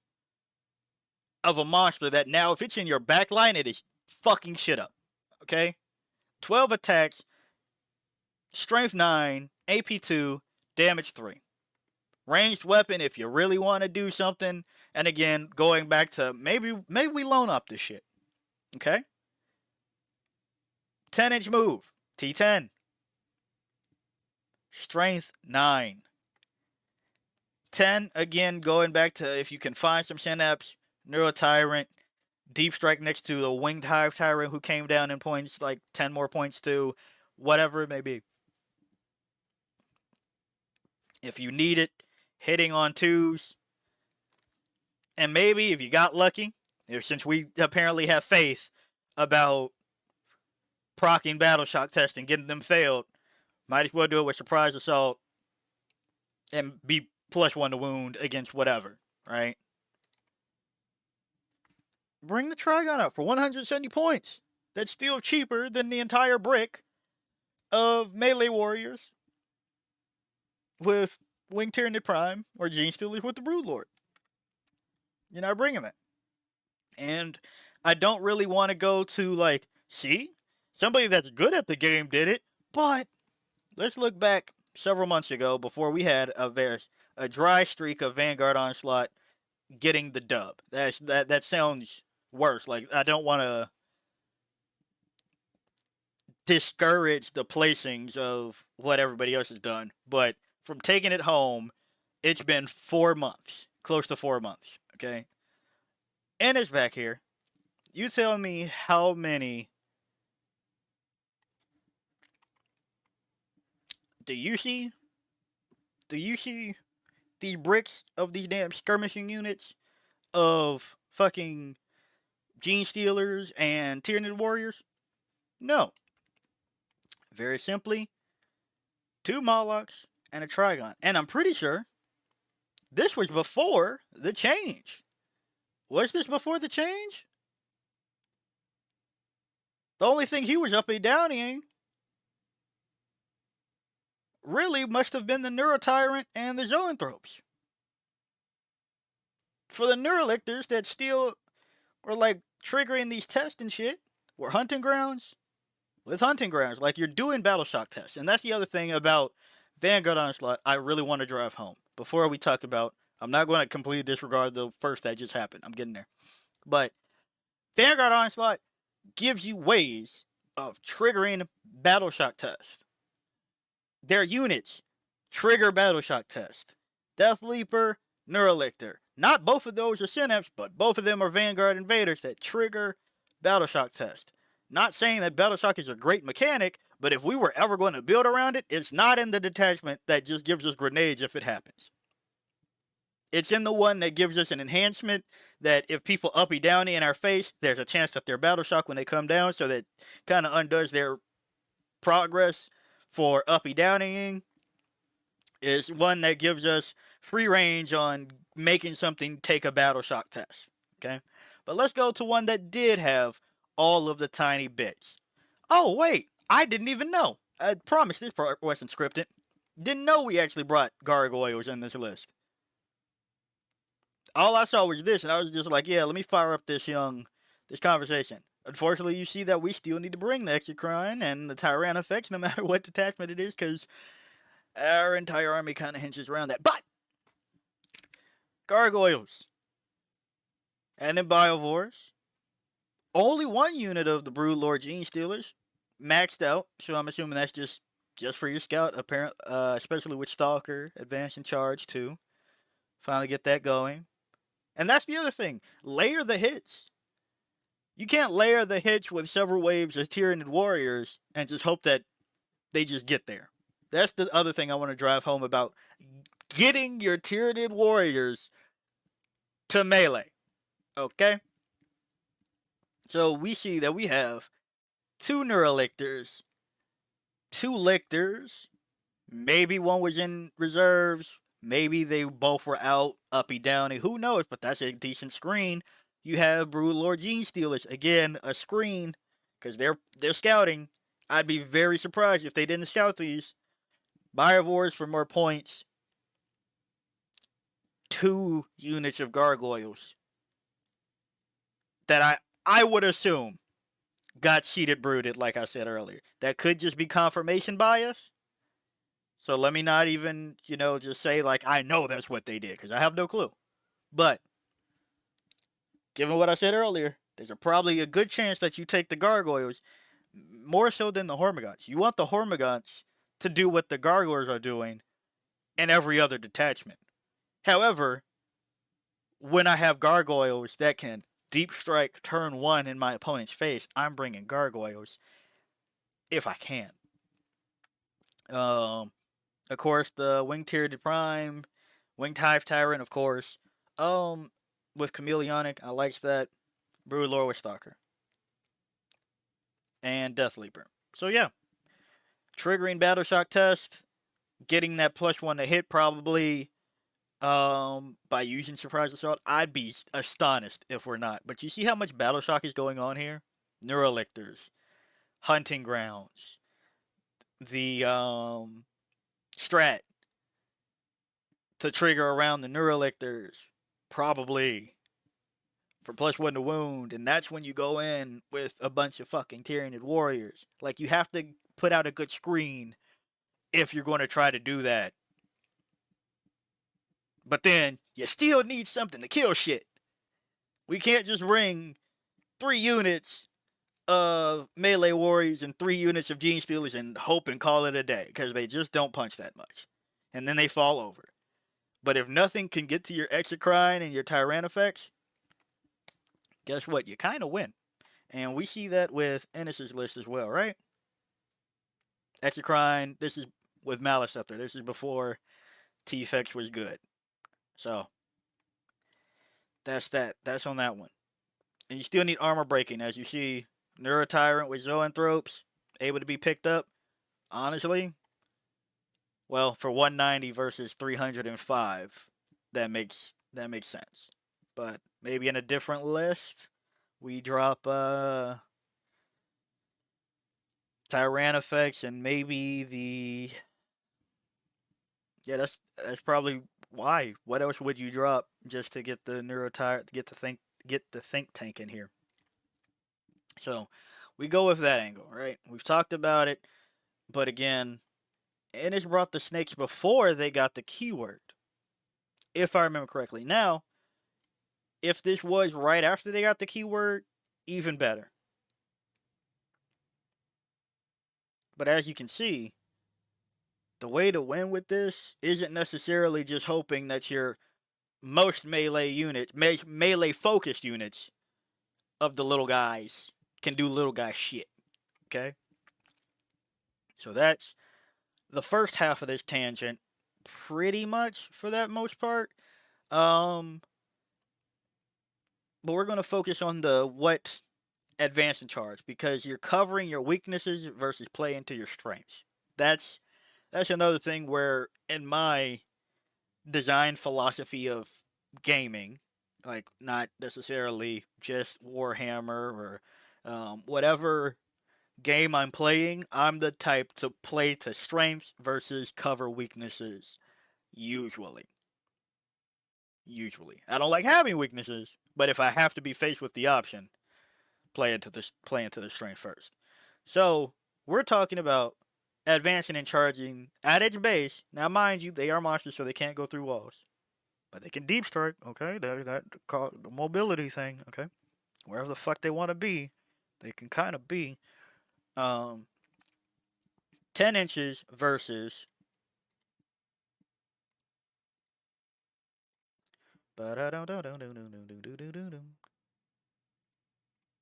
of a monster that now, if it's in your back line, it is fucking shit up. Okay? 12 attacks, strength 9, AP 2, damage 3. Ranged weapon if you really want to do something. And again, going back to maybe we loan up this shit. Okay? 10-inch move, T10. Strength 9. 10, again, going back to if you can find some Synapse, Neurotyrant, Deep Strike next to the Winged Hive Tyrant who came down in points, like 10 more points too, whatever it may be. If you need it, hitting on 2s, and maybe if you got lucky, since we apparently have faith about proccing Battle Shock test and getting them failed, might as well do it with Surprise Assault and be +1 to wound against whatever, right? Bring the Trigon up for 170 points. That's still cheaper than the entire brick of melee warriors with Wing Tyranid Prime or Gene Stealers with the Broodlord. You're not bringing it. And I don't really want to go to, like, see? Somebody that's good at the game did it, but let's look back several months ago before we had a dry streak of Vanguard Onslaught getting the dub. That sounds worse. Like, I don't want to discourage the placings of what everybody else has done, but from taking it home, it's been 4 months, close to 4 months, okay? And it's back here. You tell me how many. Do you see these bricks of these damn skirmishing units of fucking Gene Stealers and Tyranid Warriors? No. Very simply, 2 Molochs and a Trigon. And I'm pretty sure this was before the change. Was this before the change? The only thing he was uppy downing really must have been the Neurotyrant and the Zoanthropes. For the Neurolictors that still were like triggering these tests and shit, were hunting grounds, with hunting grounds. Like, you're doing battle shock tests. And that's the other thing about Vanguard Onslaught I really want to drive home. Before we talk about, I'm not going to completely disregard the first that just happened. I'm getting there. But Vanguard Onslaught gives you ways of triggering battle shock tests. Their units trigger battle shock test. Death Leaper, Neurolictor. Not both of those are Synapse, but both of them are Vanguard invaders that trigger battle shock test. Not saying that battle shock is a great mechanic, but if we were ever going to build around it, it's not in the detachment that just gives us grenades if it happens. It's in the one that gives us an enhancement that if people uppy downy in our face, there's a chance that they're battle shock when they come down, so that kind of undoes their progress for uppy downing. Is one that gives us free range on making something take a battle shock test. Okay? But let's go to one that did have all of the tiny bits. Oh, wait. I didn't even know. I promise this part wasn't scripted. Didn't know we actually brought gargoyles in this list. All I saw was this, and I was just like, yeah, let me fire up this conversation. Unfortunately, you see that we still need to bring the Exocrine and the Tyranids effects, no matter what detachment it is, because our entire army kind of hinges around that. But gargoyles and then biovores. Only one unit of the Broodlord Gene Stealers maxed out, so I'm assuming that's just for your scout, especially with Stalker, Advance and Charge too. Finally get that going. And that's the other thing. Layer the hits. You can't layer the hits with several waves of Tyranid warriors and just hope that they just get there. That's the other thing I want to drive home about getting your Tyranid warriors to melee. Okay? So we see that we have 2 Neurolictors, 2 Lictors, maybe one was in reserves, maybe they both were out, uppy downy, who knows, but that's a decent screen. You have Broodlord Gene Stealers, again, a screen, because they're scouting. I'd be very surprised if they didn't scout these. Biovores for more points. 2 units of gargoyles that I would assume got seeded brooded, like I said earlier. That could just be confirmation bias. So let me not even, just say like I know that's what they did, because I have no clue. But given what I said earlier, there's probably a good chance that you take the gargoyles more so than the Hormagaunts. You want the Hormagaunts to do what the gargoyles are doing in every other detachment. However, when I have gargoyles that can deep strike turn 1 in my opponent's face, I'm bringing gargoyles if I can. Of course, the Winged Tyranid Prime, Winged Hive Tyrant, of course. With Chameleonic, I likes that. Broodlord with Stalker. And Death Leaper. So yeah, triggering Battle Shock test, getting that +1 to hit probably by using Surprise Assault. I'd be astonished if we're not. But you see how much Battle Shock is going on here? Neurolictors, Hunting Grounds, the strat to trigger around the Neurolictors, probably for +1 to wound, and that's when you go in with a bunch of fucking Tyranid warriors. Like, you have to put out a good screen if you're going to try to do that. But then, you still need something to kill shit. We can't just bring 3 units of melee warriors and 3 units of Gene Stealers and hope and call it a day, because they just don't punch that much. And then they fall over. But if nothing can get to your Exocrine and your Tyrant effects, guess what? You kind of win. And we see that with Ennis's list as well, right? Exocrine, this is with Malice up there. This is before T-Fex was good. So, that's that. That's on that one. And you still need armor breaking, as you see. Neurotyrant with Zoanthropes, able to be picked up. Honestly, well, for 190 versus 305, that makes sense. But maybe in a different list, we drop Tyrant effects and maybe the... Yeah, that's probably why. What else would you drop just to get the Neurotyrant, get the think tank in here? So, We go with that angle, right? We've talked about it, but again, and it's brought the snakes before they got the keyword, if I remember correctly. Now, if this was right after they got the keyword, even better. But as you can see, the way to win with this isn't necessarily just hoping that your most melee unit, melee focused units of the little guys can do little guy shit. Okay? So that's the first half of this tangent, pretty much for that most part. Um, but we're going to focus on the what advance and charge because you're covering your weaknesses versus playing to your strengths. That's another thing where in my design philosophy of gaming, like not necessarily just Warhammer or whatever game I'm playing, I'm the type to play to strengths versus cover weaknesses. Usually. Usually. I don't like having weaknesses, but if I have to be faced with the option, play into the strength first. So we're talking about advancing and charging at its base. Now, mind you, they are monsters, so they can't go through walls, but they can deep strike. Okay, that the mobility thing. Okay, wherever the fuck they want to be, they can kind of be. Um, 10 inches versus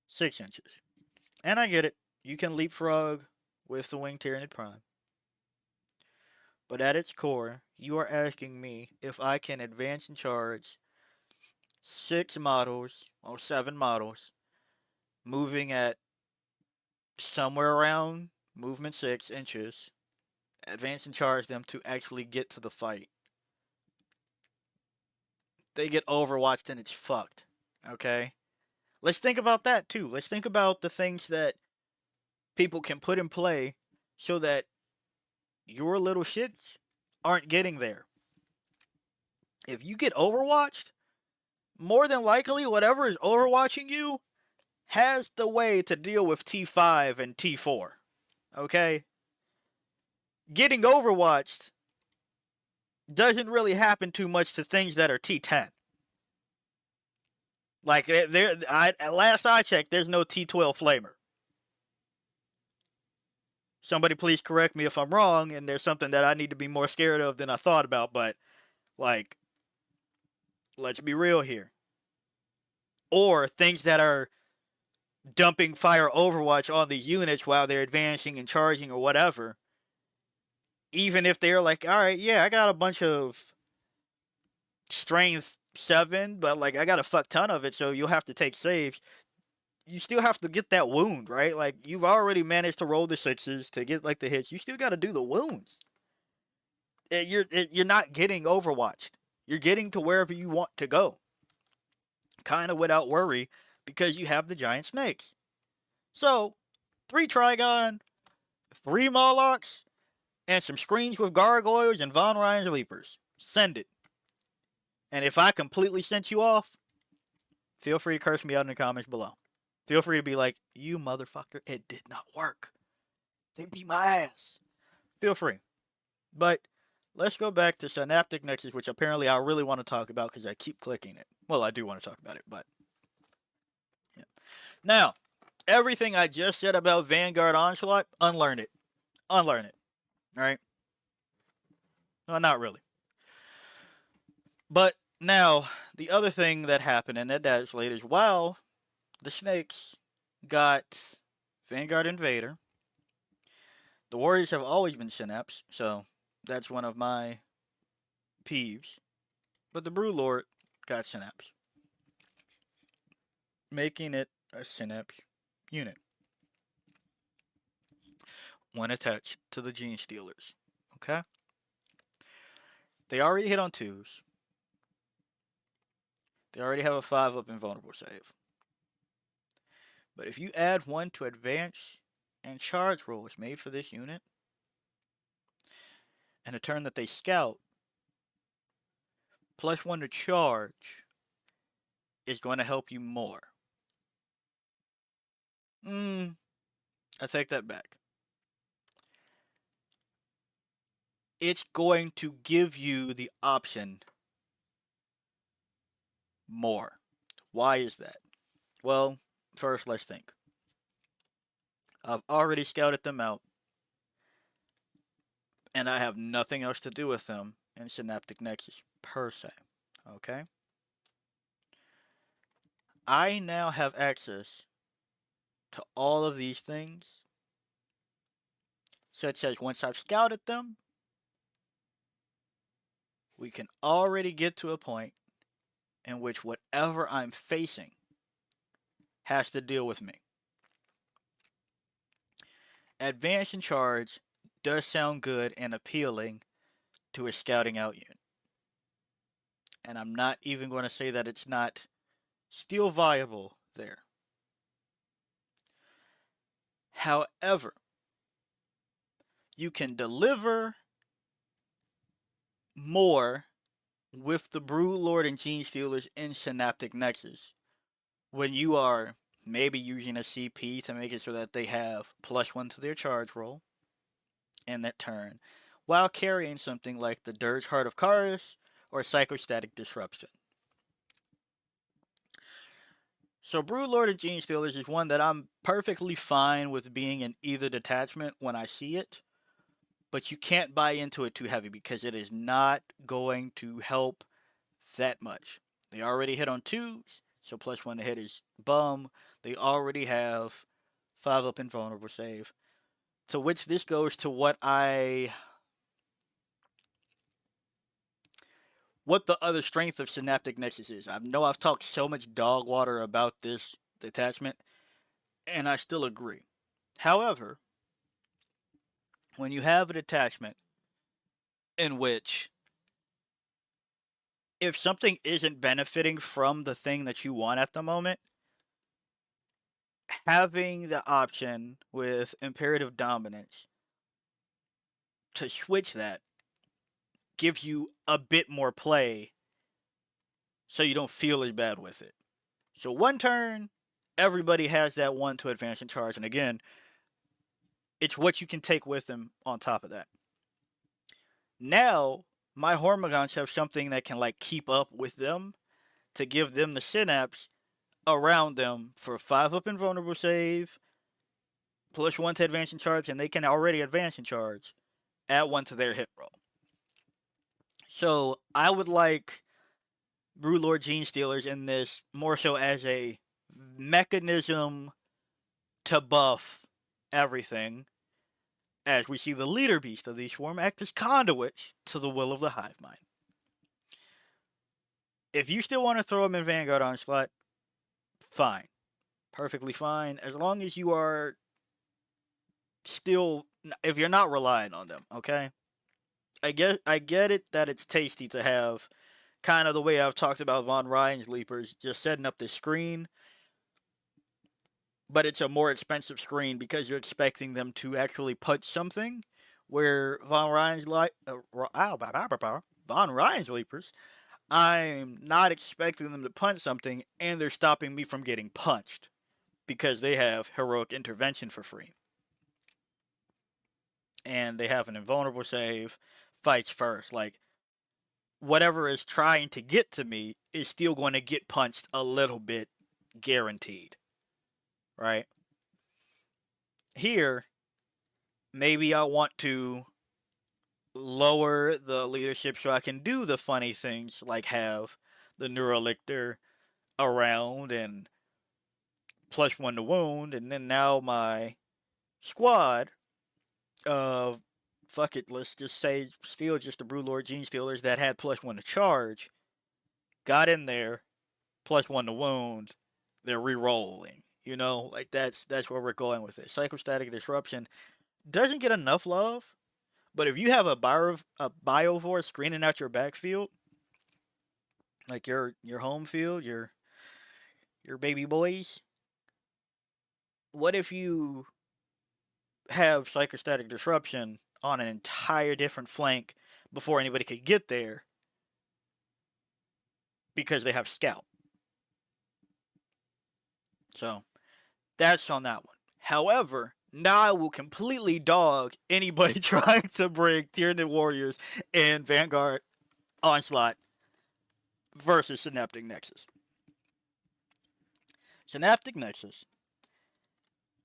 6 inches. And I get it. You can leapfrog with the Winged Tyranid Prime. But at its core, you are asking me if I can advance and charge 6 models or 7 models, moving at somewhere around movement 6 inches, advance and charge them to actually get to the fight. They get overwatched and it's fucked. Okay? Let's think about that too. Let's think about the things that people can put in play so that your little shits aren't getting there. If you get overwatched, more than likely, whatever is overwatching you has the way to deal with T5 and T4. Okay? Getting overwatched doesn't really happen too much to things that are T10. Like, last I checked, there's no T12 flamer. Somebody please correct me if I'm wrong, and there's something that I need to be more scared of than I thought about, but, like, let's be real here. Or things that are dumping fire overwatch on these units while they're advancing and charging or whatever. Even if they're like, alright, yeah, I got a bunch of strength 7, but like I got a fuck ton of it, so you'll have to take saves. You still have to get that wound, right? Like you've already managed to roll the 6s to get like the hits. You still got to do the wounds. You're not getting overwatched. You're getting to wherever you want to go, kind of without worry, because you have the giant snakes. So 3 Trigon, 3 Molochs, and some screens with gargoyles and Von Ryan's Leapers. Send it. And if I completely sent you off, feel free to curse me out in the comments below. Feel free to be like, you motherfucker, it did not work. They beat my ass. Feel free. But let's go back to Synaptic Nexus, which apparently I really want to talk about because I keep clicking it. Well, I do want to talk about it, but yeah. Now, everything I just said about Vanguard Onslaught, unlearn it. Unlearn it. Right? Well, not really. But now, the other thing that happened, and that's later, is while the snakes got Vanguard Invader, the Warriors have always been Synapse, so that's one of my peeves. But the Brew Lord got Synapse, making it a Synapse unit. One attached to the Gene Stealers. Okay? They already hit on 2s. They already have a 5-up invulnerable save. But if you add 1 to advance and charge rolls made for this unit, and a turn that they scout, +1 to charge is going to help you more. I take that back. It's going to give you the option more. Why is that? Well, first let's think. I've already scouted them out, and I have nothing else to do with them in Synaptic Nexus per se. Okay? I now have access to all of these things, such as once I've scouted them, we can already get to a point in which whatever I'm facing has to deal with me. Advance and charge does sound good and appealing to a scouting out unit. And I'm not even going to say that it's not still viable there. However, you can deliver more with the Brood Lord and Gene Stealers in Synaptic Nexus when you are maybe using a CP to make it so that they have +1 to their charge roll in that turn, while carrying something like the Dirge Heart of Karis or Psychostatic Disruption. So Brood Lord and Gene Stealers is one that I'm perfectly fine with being in either detachment when I see it, but you can't buy into it too heavy because it is not going to help that much. They already hit on 2s, so +1 to hit is bum. They already have 5 up invulnerable save. To which this goes to what the other strength of Synaptic Nexus is. I know I've talked so much dog water about this detachment, and I still agree. However, when you have a detachment in which if something isn't benefiting from the thing that you want at the moment, having the option with Imperative Dominance to switch that gives you a bit more play so you don't feel as bad with it. So one turn, everybody has that 1 to advance and charge, and again, it's what you can take with them on top of that. Now, my Hormagaunts have something that can like keep up with them to give them the synapse around them for 5 up invulnerable save, +1 to advance and charge, and they can already advance and charge, add 1 to their hit roll. So I would like Brood Lord Gene Stealers in this more so as a mechanism to buff everything, as we see the leader beast of the swarm act as conduits to the will of the hive mind. If you still want to throw them in Vanguard Onslaught, fine. Perfectly fine. As long as you are still, if you're not relying on them, okay? I get it that it's tasty to have kind of the way I've talked about Von Ryan's Leapers, just setting up the screen, but it's a more expensive screen because you're expecting them to actually punch something, where Von Ryan's Leapers, I'm not expecting them to punch something, and they're stopping me from getting punched because they have heroic intervention for free. And they have an invulnerable save, fights first. Like, whatever is trying to get to me is still going to get punched a little bit, guaranteed. Right? Here, maybe I want to lower the leadership so I can do the funny things like have the Neurolictor around and +1 to wound, and then now my squad of fuck it, let's just say still just the Brood Lord Gene Stealers that had +1 to charge, got in there, +1 to wound, they're re-rolling. You know, like that's where we're going with it. Psychostatic Disruption doesn't get enough love, but if you have a Biovore screening out your backfield, like your home field, your baby boys, what if you have Psychostatic Disruption on an entire different flank before anybody could get there because they have Scout? So that's on that one. However, Now I will completely dog anybody trying to bring Tyranid warriors in Vanguard Onslaught versus Synaptic Nexus. Synaptic Nexus.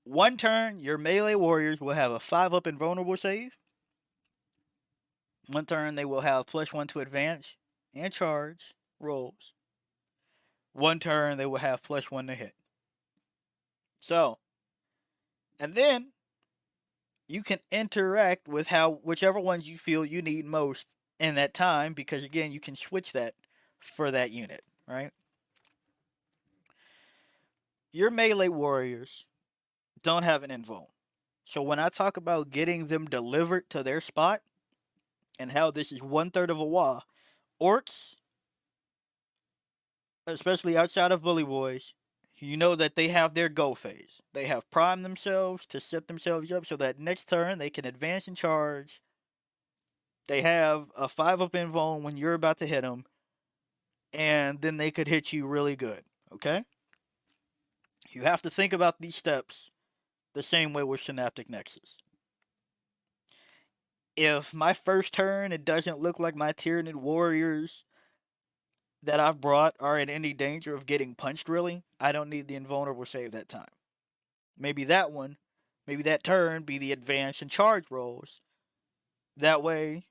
One turn, your melee warriors will have a 5-up invulnerable save. One turn, they will have +1 to advance and charge rolls. One turn, they will have +1 to hit. So, and then you can interact with whichever ones you feel you need most in that time, because again, you can switch that for that unit, right? Your melee warriors don't have an invuln. So when I talk about getting them delivered to their spot and how this is 1/3 of a WA, orcs, especially outside of Bully Boys, you know that they have their go phase. They have primed themselves to set themselves up so that next turn they can advance and charge. They have a 5-up invuln when you're about to hit them, and then they could hit you really good, okay? You have to think about these steps the same way with Synaptic Nexus. If my first turn, it doesn't look like my Tyranid warriors that I've brought are in any danger of getting punched, really, I don't need the invulnerable save that time. Maybe that one, maybe that turn be the advance and charge rolls. That way,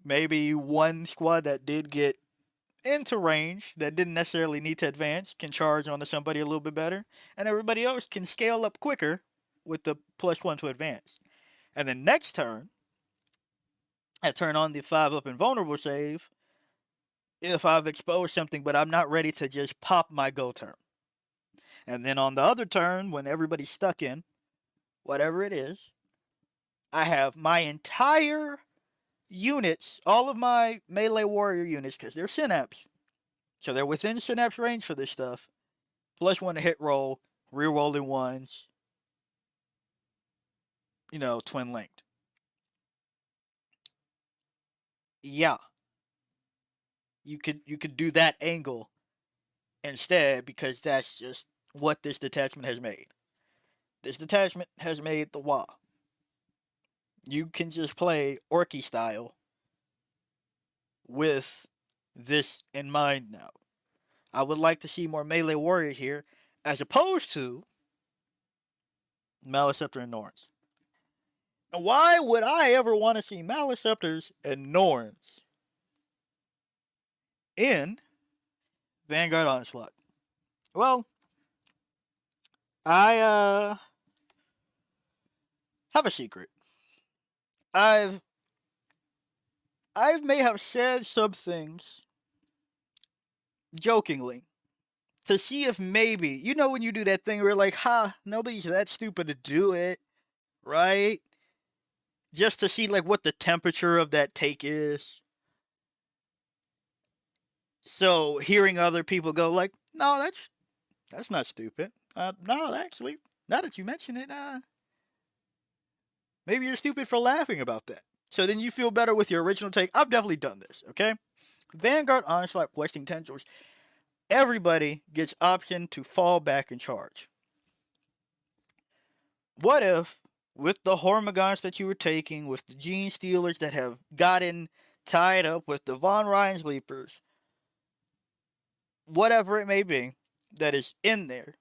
maybe one squad that did get into range, that didn't necessarily need to advance, can charge onto somebody a little bit better, and everybody else can scale up quicker with the +1 to advance. And then next turn, I turn on the 5-up invulnerable save if I've exposed something, but I'm not ready to just pop my go turn. And then on the other turn, when everybody's stuck in, whatever it is, I have my entire units, all of my melee warrior units, because they're Synapse, so they're within Synapse range for this stuff, +1 to hit roll, rerolling ones, twin linked. Yeah. You could do that angle instead, because that's just what this detachment has made. This detachment has made the WA. You can just play Orky style with this in mind now. I would like to see more melee warriors here, as opposed to Maliceptor and Norns. And why would I ever want to see Maliceptors and Norns in Vanguard Onslaught? Well, I have a secret. I've may have said some things jokingly to see if maybe, when you do that thing where you're like, nobody's that stupid to do it, right? Just to see like what the temperature of that take is. So hearing other people go like, no, that's not stupid. No, actually, now that you mention it, maybe you're stupid for laughing about that. So then you feel better with your original take. I've definitely done this, okay? Vanguard Onslaught questing tendrils. Everybody gets option to fall back and charge. What if, with the Hormigons that you were taking, with the Gene Stealers that have gotten tied up with the Von Ryan's Leapers, whatever it may be that is in there,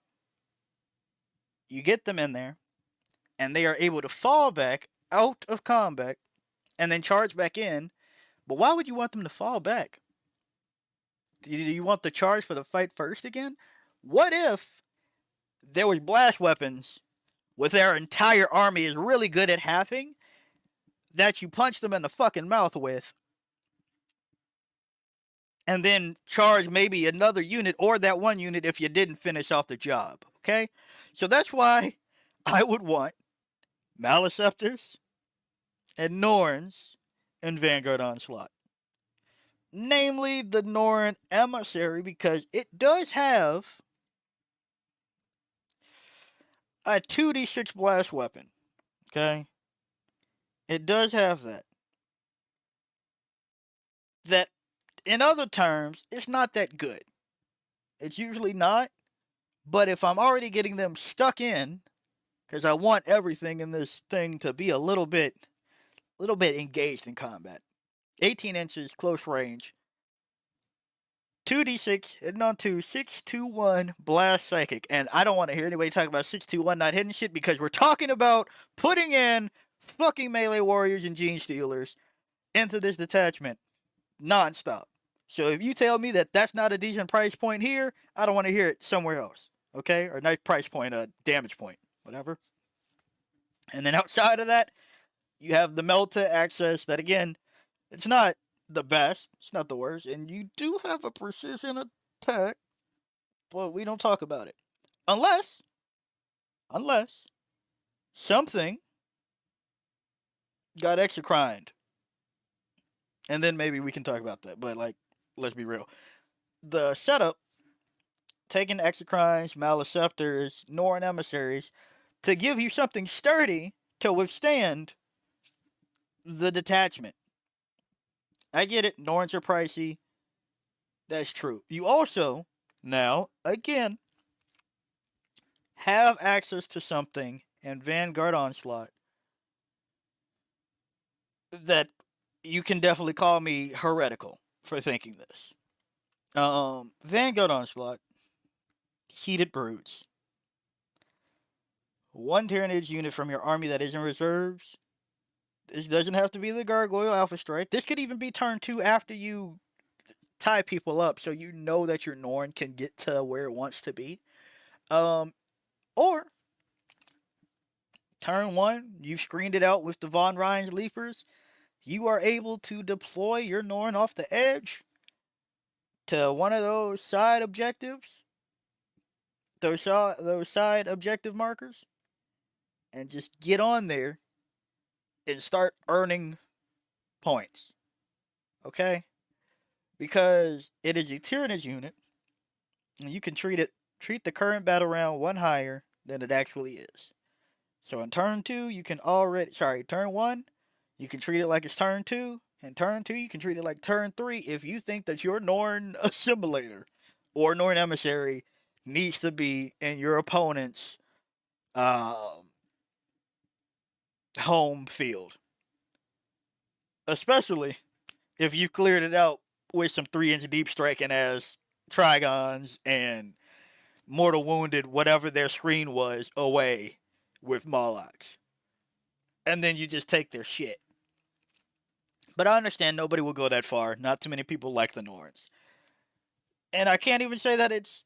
you get them in there, and they are able to fall back out of combat and then charge back in. But why would you want them to fall back? Do you want the charge for the fight first again? What if there was blast weapons with their entire army is really good at halving that you punch them in the fucking mouth with, and then charge maybe another unit or that one unit if you didn't finish off the job, okay? So that's why I would want Maliceptors and Norns in Vanguard Onslaught. Namely, the Norn Emissary, because it does have a 2d6 blast weapon, okay? It does have that. That, in other terms, it's not that good. It's usually not, but if I'm already getting them stuck in, because I want everything in this thing to be a little bit engaged in combat. 18 inches, close range. 2d6, hitting on 2, 621, blast psychic. And I don't want to hear anybody talk about 621 not hitting shit because we're talking about putting in fucking melee warriors and gene stealers into this detachment nonstop. So if you tell me that that's not a decent price point here, I don't want to hear it somewhere else. Okay? Or nice price point, damage point, whatever. And then outside of that, you have the Melta access that, again, it's not the best, it's not the worst, and you do have a precision attack, but we don't talk about it. Unless something got exocrined. And then maybe we can talk about that. But, like, let's be real. The setup, taking exocrines, maleceptors, Norn emissaries, to give you something sturdy to withstand the detachment. I get it, Norns are pricey. That's true. You also, now, again, have access to something in Vanguard Onslaught that you can definitely call me heretical for thinking this. Vanguard Onslaught, Seated Brutes. One Tyranids unit from your army that is in reserves. This doesn't have to be the Gargoyle Alpha Strike. This could even be turn 2 after you tie people up so you know that your Norn can get to where it wants to be. Or turn 1, you've screened it out with the Von Rhein's Leapers. You are able to deploy your Norn off the edge to one of those side objectives, those side objective markers, and just get on there and start earning points. Okay? Because it is a Tyranid unit, and you can treat the current battle round one higher than it actually is. So in turn 2, you can turn 1, you can treat it like it's turn 2, and turn 2, you can treat it like turn 3 if you think that your Norn assimilator or Norn emissary needs to be in your opponent's home field. Especially if you've cleared it out with some 3-inch deep striking as Trigons and mortal wounded whatever their screen was away with Molochs. And then you just take their shit. But I understand nobody will go that far. Not too many people like the Norns. And I can't even say that it's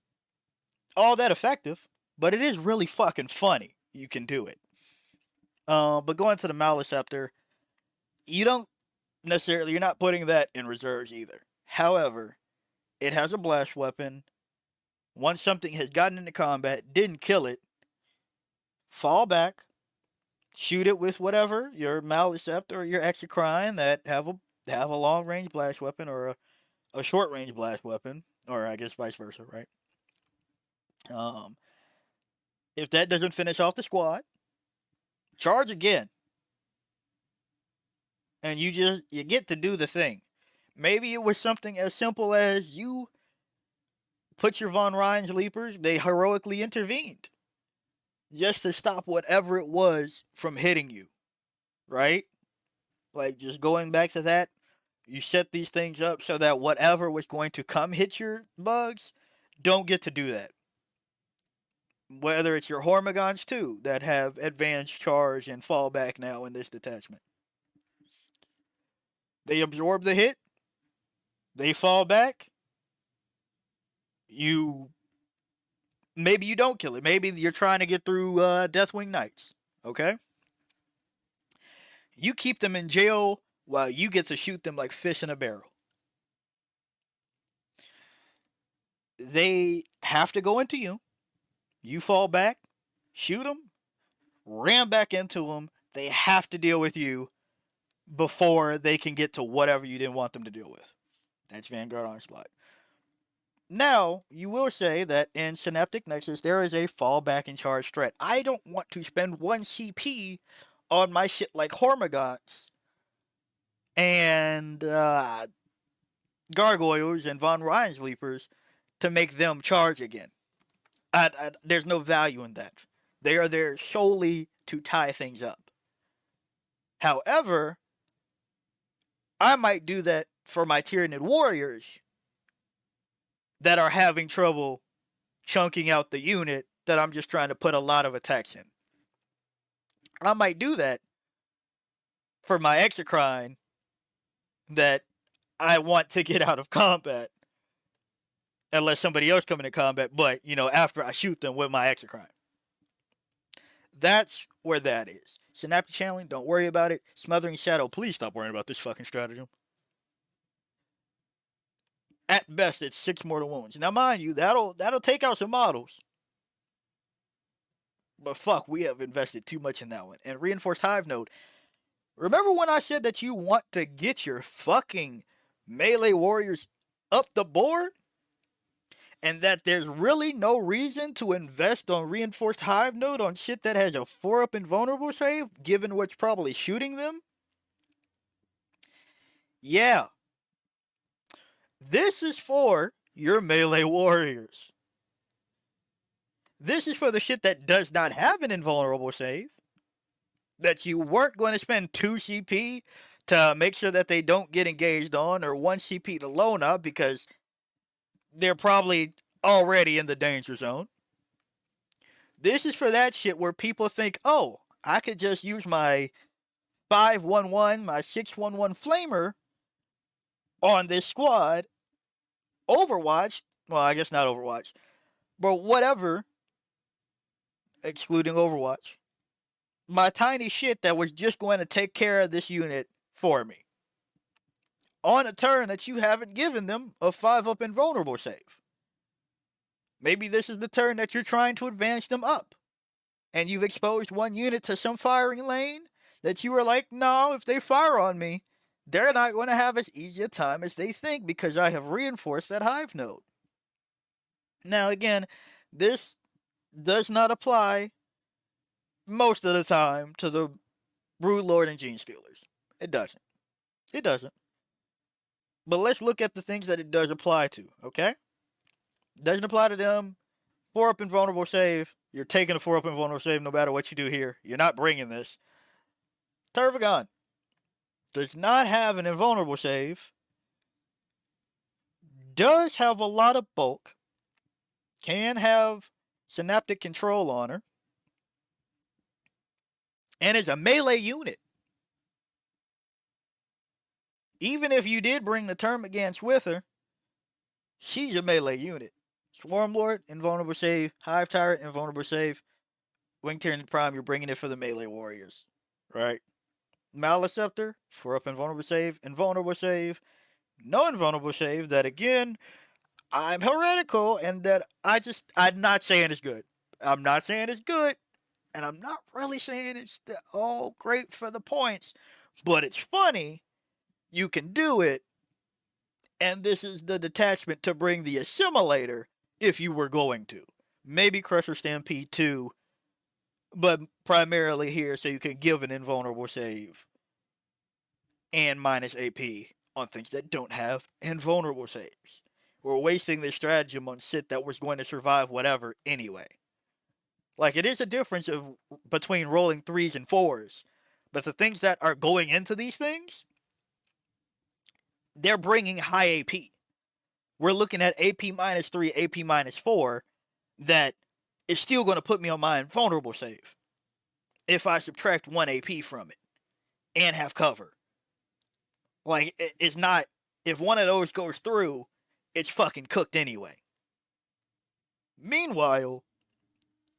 all that effective, but it is really fucking funny. You can do it. But going to the Maleceptor, you're not putting that in reserves either. However, it has a blast weapon. Once something has gotten into combat, didn't kill it, fall back, shoot it with whatever, your Maleceptor or your Exocrine that have a long range blast weapon or a short range blast weapon, or I guess vice versa, right? If that doesn't finish off the squad, charge again. And you get to do the thing. Maybe it was something as simple as you put your Von Rhein's Leapers, they heroically intervened. Just to stop whatever it was from hitting you. Right? Like, just going back to that, you set these things up so that whatever was going to come hit your bugs, don't get to do that. Whether it's your Hormigons too, that have advanced charge and fall back now in this detachment. They absorb the hit, they fall back, maybe you don't kill it. Maybe you're trying to get through Deathwing Knights. Okay? You keep them in jail while you get to shoot them like fish in a barrel. They have to go into you. You fall back, shoot them, ram back into them. They have to deal with you before they can get to whatever you didn't want them to deal with. That's Vanguard Onslaught. Now, you will say that in Synaptic Nexus, there is a fallback and charge threat. I don't want to spend 1 CP on my shit like Hormigons and Gargoyles and Von Rhein's Leapers to make them charge again. There's no value in that. They are there solely to tie things up. However, I might do that for my Tyranid warriors that are having trouble chunking out the unit that I'm just trying to put a lot of attacks in. I might do that for my Exocrine that I want to get out of combat. Unless somebody else come into combat, but, after I shoot them with my Exocrine. That's where that is. Synaptic channeling, don't worry about it. Smothering Shadow, please stop worrying about this fucking stratagem. At best, it's 6 mortal wounds. Now, mind you, that'll take out some models. But fuck, we have invested too much in that one. And Reinforced Hive Node. Remember when I said that you want to get your fucking melee warriors up the board? And that there's really no reason to invest on Reinforced Hive Node on shit that has a 4-up invulnerable save, given what's probably shooting them? Yeah. This is for your melee warriors. This is for the shit that does not have an invulnerable save, that you weren't going to spend 2 CP to make sure that they don't get engaged on, or 1 CP to loan up because they're probably already in the danger zone. This is for that shit where people think, oh, I could just use my 5-1-1, my 6-1-1 flamer on this squad. Overwatch, well, I guess not Overwatch, but whatever, excluding Overwatch. My tiny shit that was just going to take care of this unit for me. On a turn that you haven't given them a 5-up invulnerable save. Maybe this is the turn that you're trying to advance them up. And you've exposed 1 unit to some firing lane that you were like, no, if they fire on me, they're not going to have as easy a time as they think because I have reinforced that hive node. Now, again, this does not apply most of the time to the Broodlord and Gene Stealers. It doesn't. It doesn't. But let's look at the things that it does apply to, okay? Doesn't apply to them. 4-up invulnerable save. You're taking a 4-up invulnerable save no matter what you do here. You're not bringing this. Tervagon does not have an invulnerable save. Does have a lot of bulk. Can have synaptic control on her. And is a melee unit. Even if you did bring the Termagants with her, she's a melee unit. Swarmlord, invulnerable save. Hive Tyrant, invulnerable save. Wing Tyranid Prime, you're bringing it for the melee warriors. Right? Maleceptor, 4-up invulnerable save. Invulnerable save. No invulnerable save. That again, I'm heretical and that I'm not saying it's good. I'm not saying it's good. And I'm not really saying it's all great for the points. But it's funny. You can do it. And this is the detachment to bring the assimilator if you were going to. Maybe Crusher Stampede 2. But primarily here so you can give an invulnerable save. And minus AP on things that don't have invulnerable saves. We're wasting this stratagem on shit that was going to survive whatever anyway. Like, it is a difference between rolling 3s and 4s. But the things that are going into these things, they're bringing high AP. We're looking at AP minus 3, AP minus 4, that is still going to put me on my invulnerable save. If I subtract 1 AP from it. And have cover. Like, it's not, if one of those goes through, it's fucking cooked anyway. Meanwhile,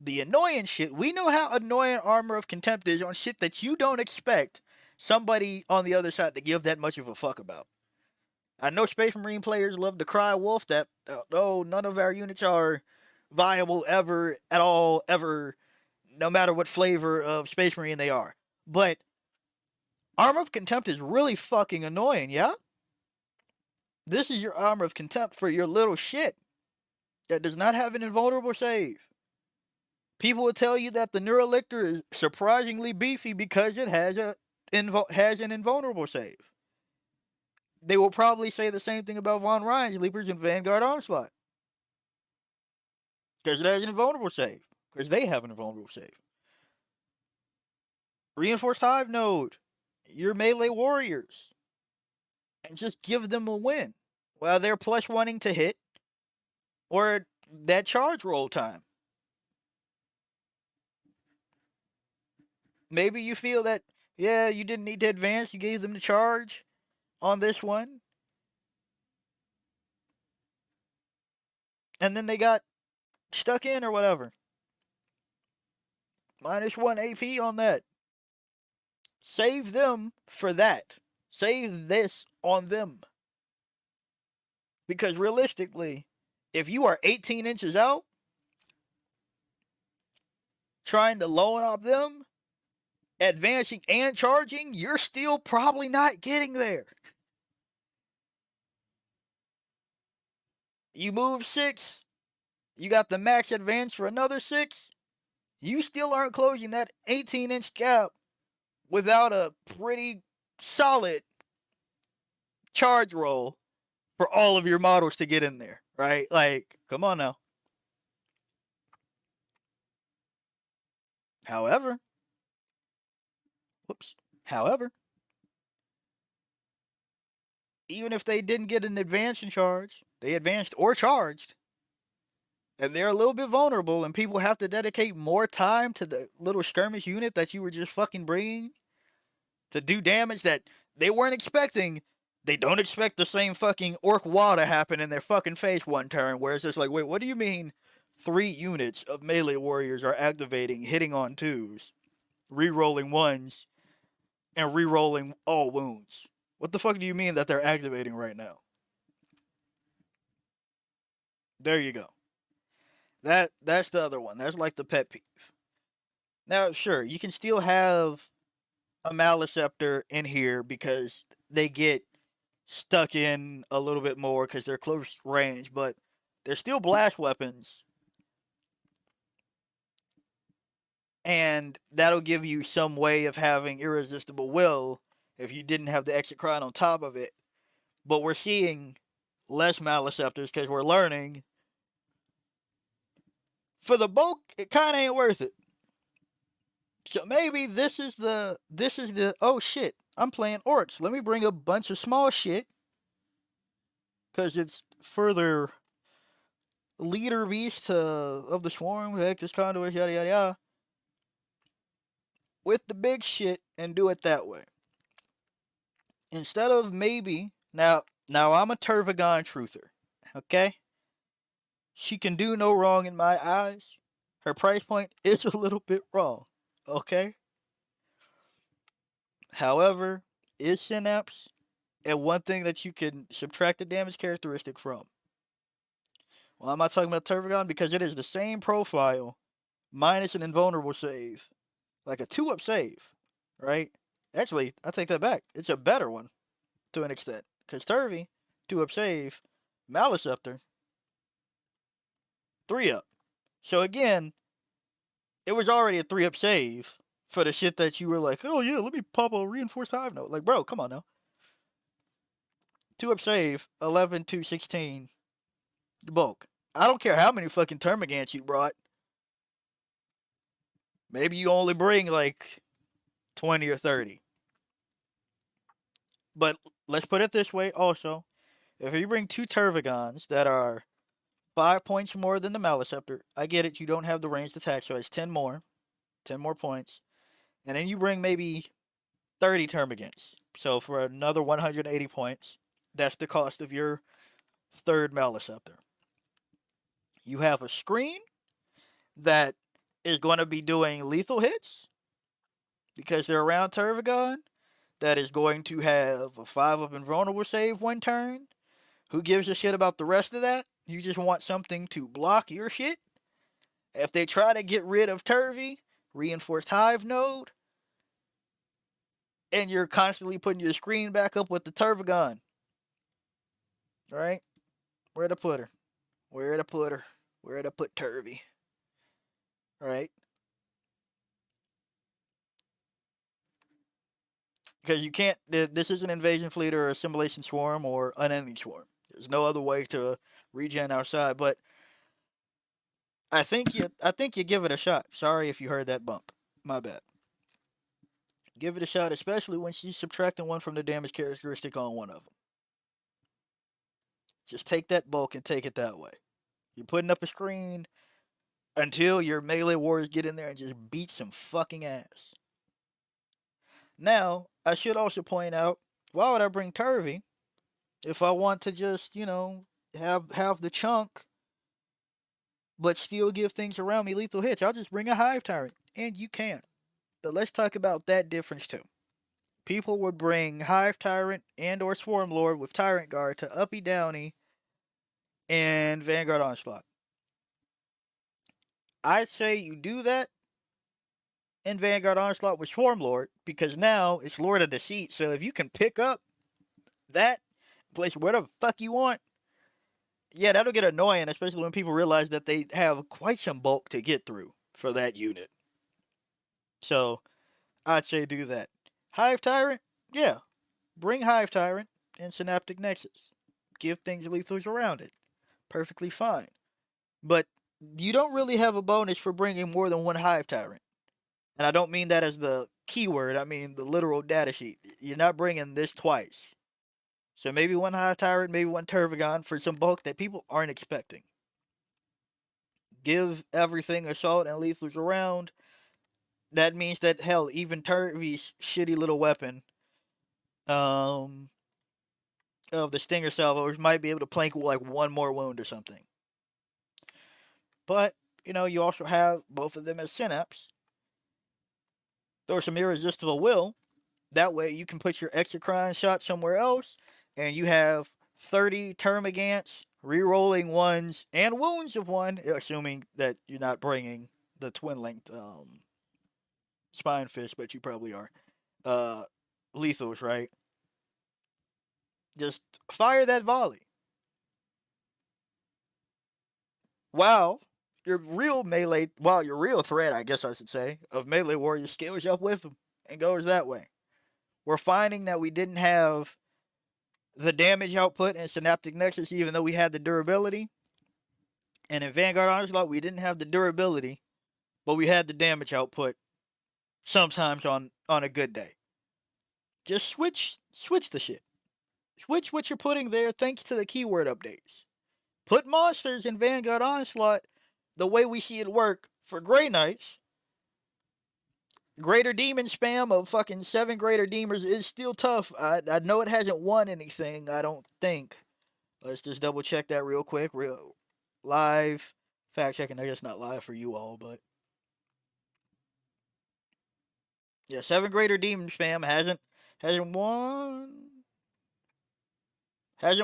the annoying shit, we know how annoying Armor of Contempt is on shit that you don't expect somebody on the other side to give that much of a fuck about. I know Space Marine players love to cry wolf that, oh, none of our units are viable ever, at all, ever, no matter what flavor of Space Marine they are. But Armor of Contempt is really fucking annoying, yeah? This is your Armor of Contempt for your little shit that does not have an invulnerable save. People will tell you that the Neurolictor is surprisingly beefy because it has an invulnerable save. They will probably say the same thing about Von Ryan's Leapers and Vanguard Onslaught. Because it has an invulnerable save. because they have an invulnerable save. Reinforced Hive node your melee warriors and just give them a win while they're plus wanting to hit or that charge roll time. Maybe you feel that, yeah, you didn't need to advance, you gave them the charge on this one. And then they got stuck in or whatever. -1 AP on that. Save them for that. Save this on them. Because realistically, if you are 18 inches out, trying to loan up them, advancing and charging, you're still probably not getting there. You move 6, you got the max advance for another 6, you still aren't closing that 18-inch gap without a pretty solid charge roll for all of your models to get in there, right? Like, come on now. However, even if they didn't get an advance in charge, they advanced or charged, and they're a little bit vulnerable, and people have to dedicate more time to the little skirmish unit that you were just fucking bringing to do damage that they weren't expecting. They don't expect the same fucking orc wall to happen in their fucking face one turn, where it's just like, wait, what do you mean 3 units of melee warriors are activating, hitting on 2s, re-rolling 1s, and re-rolling all wounds? What the fuck do you mean that they're activating right now? There you go. That's the other one. That's like the pet peeve. Now, sure, you can still have a Maliceptor in here because they get stuck in a little bit more because they're close range, but they're still blast weapons. And that'll give you some way of having irresistible will if you didn't have the exit crown on top of it. But we're seeing less Maliceptors because we're learning. For the bulk, it kind of ain't worth it. So maybe this is the oh shit, I'm playing orcs. Let me bring a bunch of small shit because it's further leader beast of the swarm, heck, this conduit, yada yada yada, with the big shit and do it that way. Instead of maybe now I'm a Tervagon truther, okay? She can do no wrong in my eyes. Her price point is a little bit wrong, okay? However, is Synapse and one thing that you can subtract the damage characteristic from. Well, I'm not talking about Tervagon because it is the same profile minus an invulnerable save. Like a 2-up save, right? Actually, I take that back. It's a better one to an extent. Because Turvy, 2-up save, Maliceptor, 3-up. So again, it was already a 3-up save for the shit that you were like, oh yeah, let me pop a reinforced hive note. Like, bro, come on now. 2-up save, 11 to 16 bulk. I don't care how many fucking Termagants you brought. Maybe you only bring like 20 or 30. But let's put it this way also. If you bring 2 Tervagons that are 5 points more than the Maliceptor, I get it, you don't have the ranged attack, so it's 10 more. 10 more points. And then you bring maybe 30 Termagants. So for another 180 points, that's the cost of your 3rd Maliceptor. You have a screen that is going to be doing lethal hits because they're around Tervagon. That is going to have a 5-up invulnerable save one turn. Who gives a shit about the rest of that? You just want something to block your shit. If they try to get rid of Turvy, reinforced hive node, and you're constantly putting your screen back up with the Tervagon. Right? Where to put her? Where to put her? Where to put Turvy? Right? Because you can't, this is an invasion fleet or assimilation swarm or unending swarm. There's no other way to regen outside, but I think you give it a shot. Sorry if you heard that bump. My bad. Give it a shot, especially when she's subtracting one from the damage characteristic on one of them. Just take that bulk and take it that way. You're putting up a screen until your melee warriors get in there and just beat some fucking ass. Now, I should also point out, why would I bring Turvy if I want to just, have the chunk but still give things around me lethal hits? I'll just bring a Hive Tyrant, and you can. But let's talk about that difference too. People would bring Hive Tyrant and or Swarm Lord with Tyrant Guard to Uppy Downy and Vanguard Onslaught. I'd say you do that in Vanguard Onslaught with Swarm Lord because now it's Lord of Deceit. So if you can pick up that, place whatever the fuck you want, yeah, that'll get annoying, especially when people realize that they have quite some bulk to get through for that unit. So I'd say do that. Hive Tyrant, yeah, bring Hive Tyrant and Synaptic Nexus. Give things lethals around it. Perfectly fine. But you don't really have a bonus for bringing more than one Hive Tyrant. And I don't mean that as the keyword, I mean the literal data sheet. You're not bringing this twice. So maybe one Hive Tyrant, maybe one Tervigon for some bulk that people aren't expecting. Give everything assault and lethals around. That means that, hell, even Turvy's shitty little weapon of the Stinger Salvos might be able to plank like one more wound or something. But, you also have both of them as Synapse. Throw some Irresistible Will. That way you can put your Exocrine shot somewhere else, and you have 30 Termagants, re-rolling ones, and wounds of one, assuming that you're not bringing the twin-linked Spinefish, but you probably are. Lethals, right? Just fire that volley. Wow. Your real threat, I guess I should say, of melee warriors scales up with them and goes that way. We're finding that we didn't have the damage output in Synaptic Nexus, even though we had the durability. And in Vanguard Onslaught, we didn't have the durability, but we had the damage output sometimes on a good day. Just switch the shit. Switch what you're putting there thanks to the keyword updates. Put monsters in Vanguard Onslaught the way we see it work for Grey Knights. Greater Demon spam of fucking 7 Greater Demons is still tough. I know it hasn't won anything, I don't think. Let's just double check that real quick. Real live fact checking. I guess not live for you all, but yeah, 7 Greater Demon spam hasn't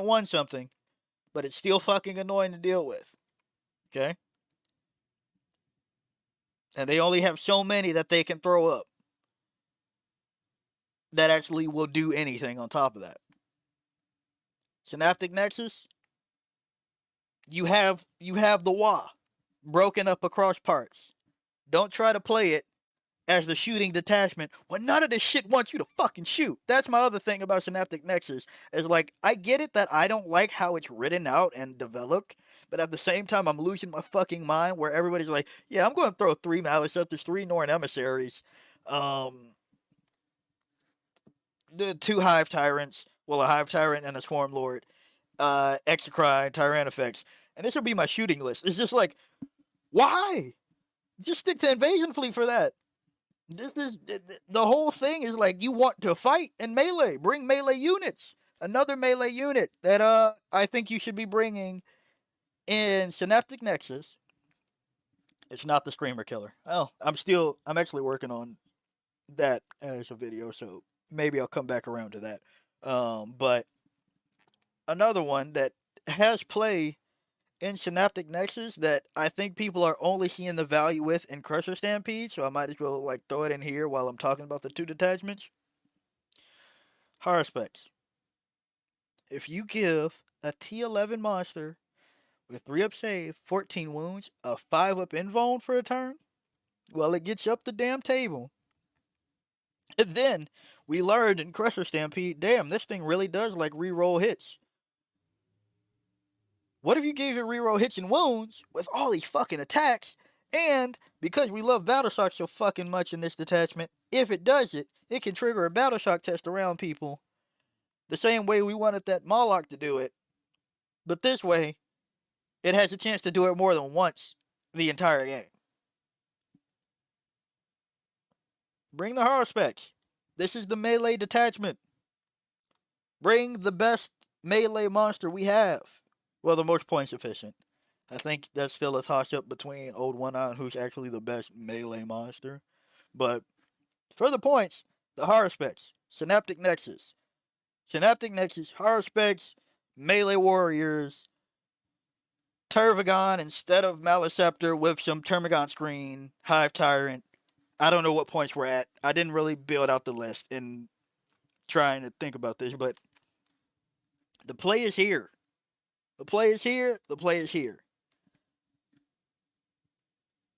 won something, but it's still fucking annoying to deal with. Okay? And they only have so many that they can throw up that actually will do anything on top of that. Synaptic Nexus, you have the Wa broken up across parts. Don't try to play it as the shooting detachment when none of this shit wants you to fucking shoot. That's my other thing about Synaptic Nexus. Is like, I get it that I don't like how it's written out and developed, but at the same time, I'm losing my fucking mind where everybody's like, yeah, I'm going to throw 3 Malice Scepters, 3 Norn Emissaries, the 2 Hive Tyrants, well, a Hive Tyrant and a Swarm Lord, Exocrine, Tyrannifex, and this will be my shooting list. It's just like, why? Just stick to Invasion Fleet for that. This is the whole thing is like, you want to fight in melee, bring melee units. Another melee unit that I think you should be bringing in Synaptic Nexus. It's not the Screamer Killer. Oh, I'm actually working on that as a video, so maybe I'll come back around to that. But another one that has play in Synaptic Nexus that I think people are only seeing the value with in Crusher Stampede, so I might as well like throw it in here while I'm talking about the 2 detachments. Haruspex. If you give a T11 monster with 3 up save, 14 wounds, a 5 up invuln for a turn, well, it gets you up the damn table. And then we learned in Crusher Stampede, damn, this thing really does like re-roll hits. What if you gave it reroll hits and wounds with all these fucking attacks? And because we love battle shock so fucking much in this detachment, if it does it, it can trigger a battle shock test around people the same way we wanted that Moloch to do it. But this way, it has a chance to do it more than once the entire game. Bring the horror specs. This is the melee detachment. Bring the best melee monster we have. Well, the most points efficient. I think that's still a toss up between Old One Eye and who's actually the best melee monster. But for the points, the horror specs. Synaptic Nexus. Synaptic Nexus, horror specs, melee warriors, Tervagon instead of Maliceptor with some Termagon screen, Hive Tyrant. I don't know what points we're at. I didn't really build out the list in trying to think about this, but the play is here. The play is here. The play is here.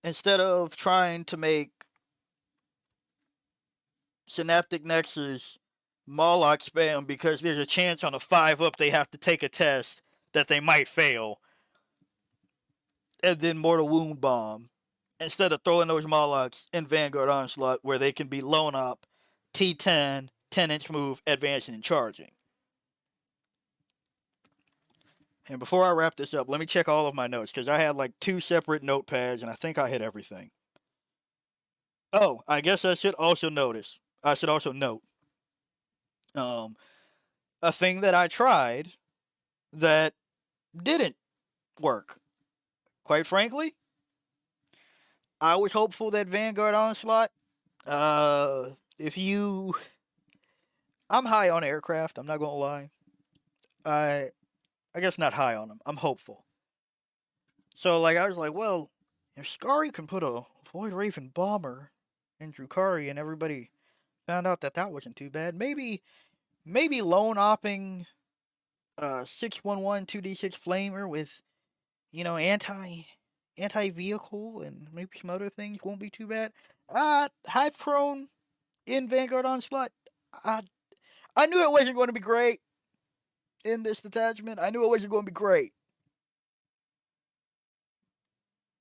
Instead of trying to make Synaptic Nexus Moloch spam because there's a chance on a 5-up they have to take a test that they might fail, and then Mortal Wound Bomb, instead of throwing those Molochs in Vanguard Onslaught where they can be lone up, T10, 10-inch move, advancing and charging. And before I wrap this up, let me check all of my notes, because I had like 2 separate notepads, and I think I hit everything. Oh, I guess I should also note a thing that I tried that didn't work. Quite frankly, I was hopeful that Vanguard Onslaught, if you... I'm high on aircraft, I'm not gonna lie. I guess not high on them. I'm hopeful. So, like, I was like, well, if Skari can put a Void Raven bomber in Drukari and everybody found out that that wasn't too bad, maybe lone opping 611 2d6 flamer with, you know, anti-vehicle and maybe some other things won't be too bad. Hive prone in Vanguard Onslaught. I knew it wasn't going to be great in this detachment. I knew it wasn't going to be great.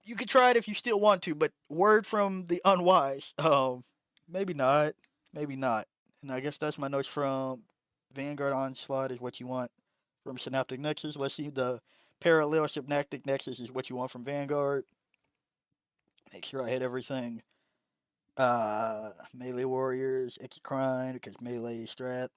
You could try it if you still want to, but word from the unwise. Maybe not. Maybe not. And I guess that's my notes from Vanguard Onslaught is what you want from Synaptic Nexus. Let's see, the Parallel Synaptic Nexus is what you want from Vanguard. Make sure I hit everything. Melee Warriors, Exocrine, because melee strat.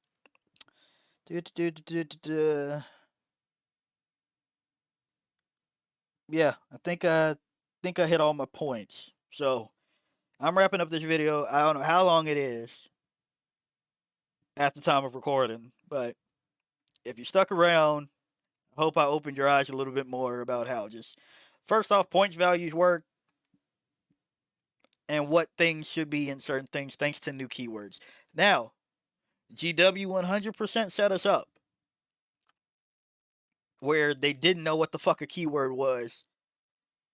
Yeah, I think I hit all my points. So I'm wrapping up this video. I don't know how long it is at the time of recording, but if you stuck around, I hope I opened your eyes a little bit more about how just first off points values work and what things should be in certain things thanks to new keywords. Now, GW 100% set us up where they didn't know what the fuck a keyword was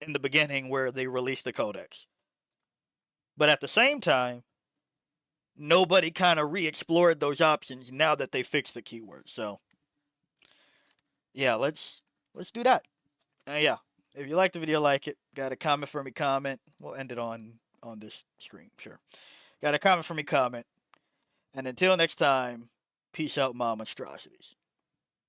in the beginning where they released the codex. But at the same time, nobody kind of re-explored those options now that they fixed the keyword. So, yeah, let's do that. Yeah, if you like the video, like it. Got a comment for me, comment. We'll end it on this screen, sure. Got a comment for me, comment. And until next time, peace out, my monstrosities.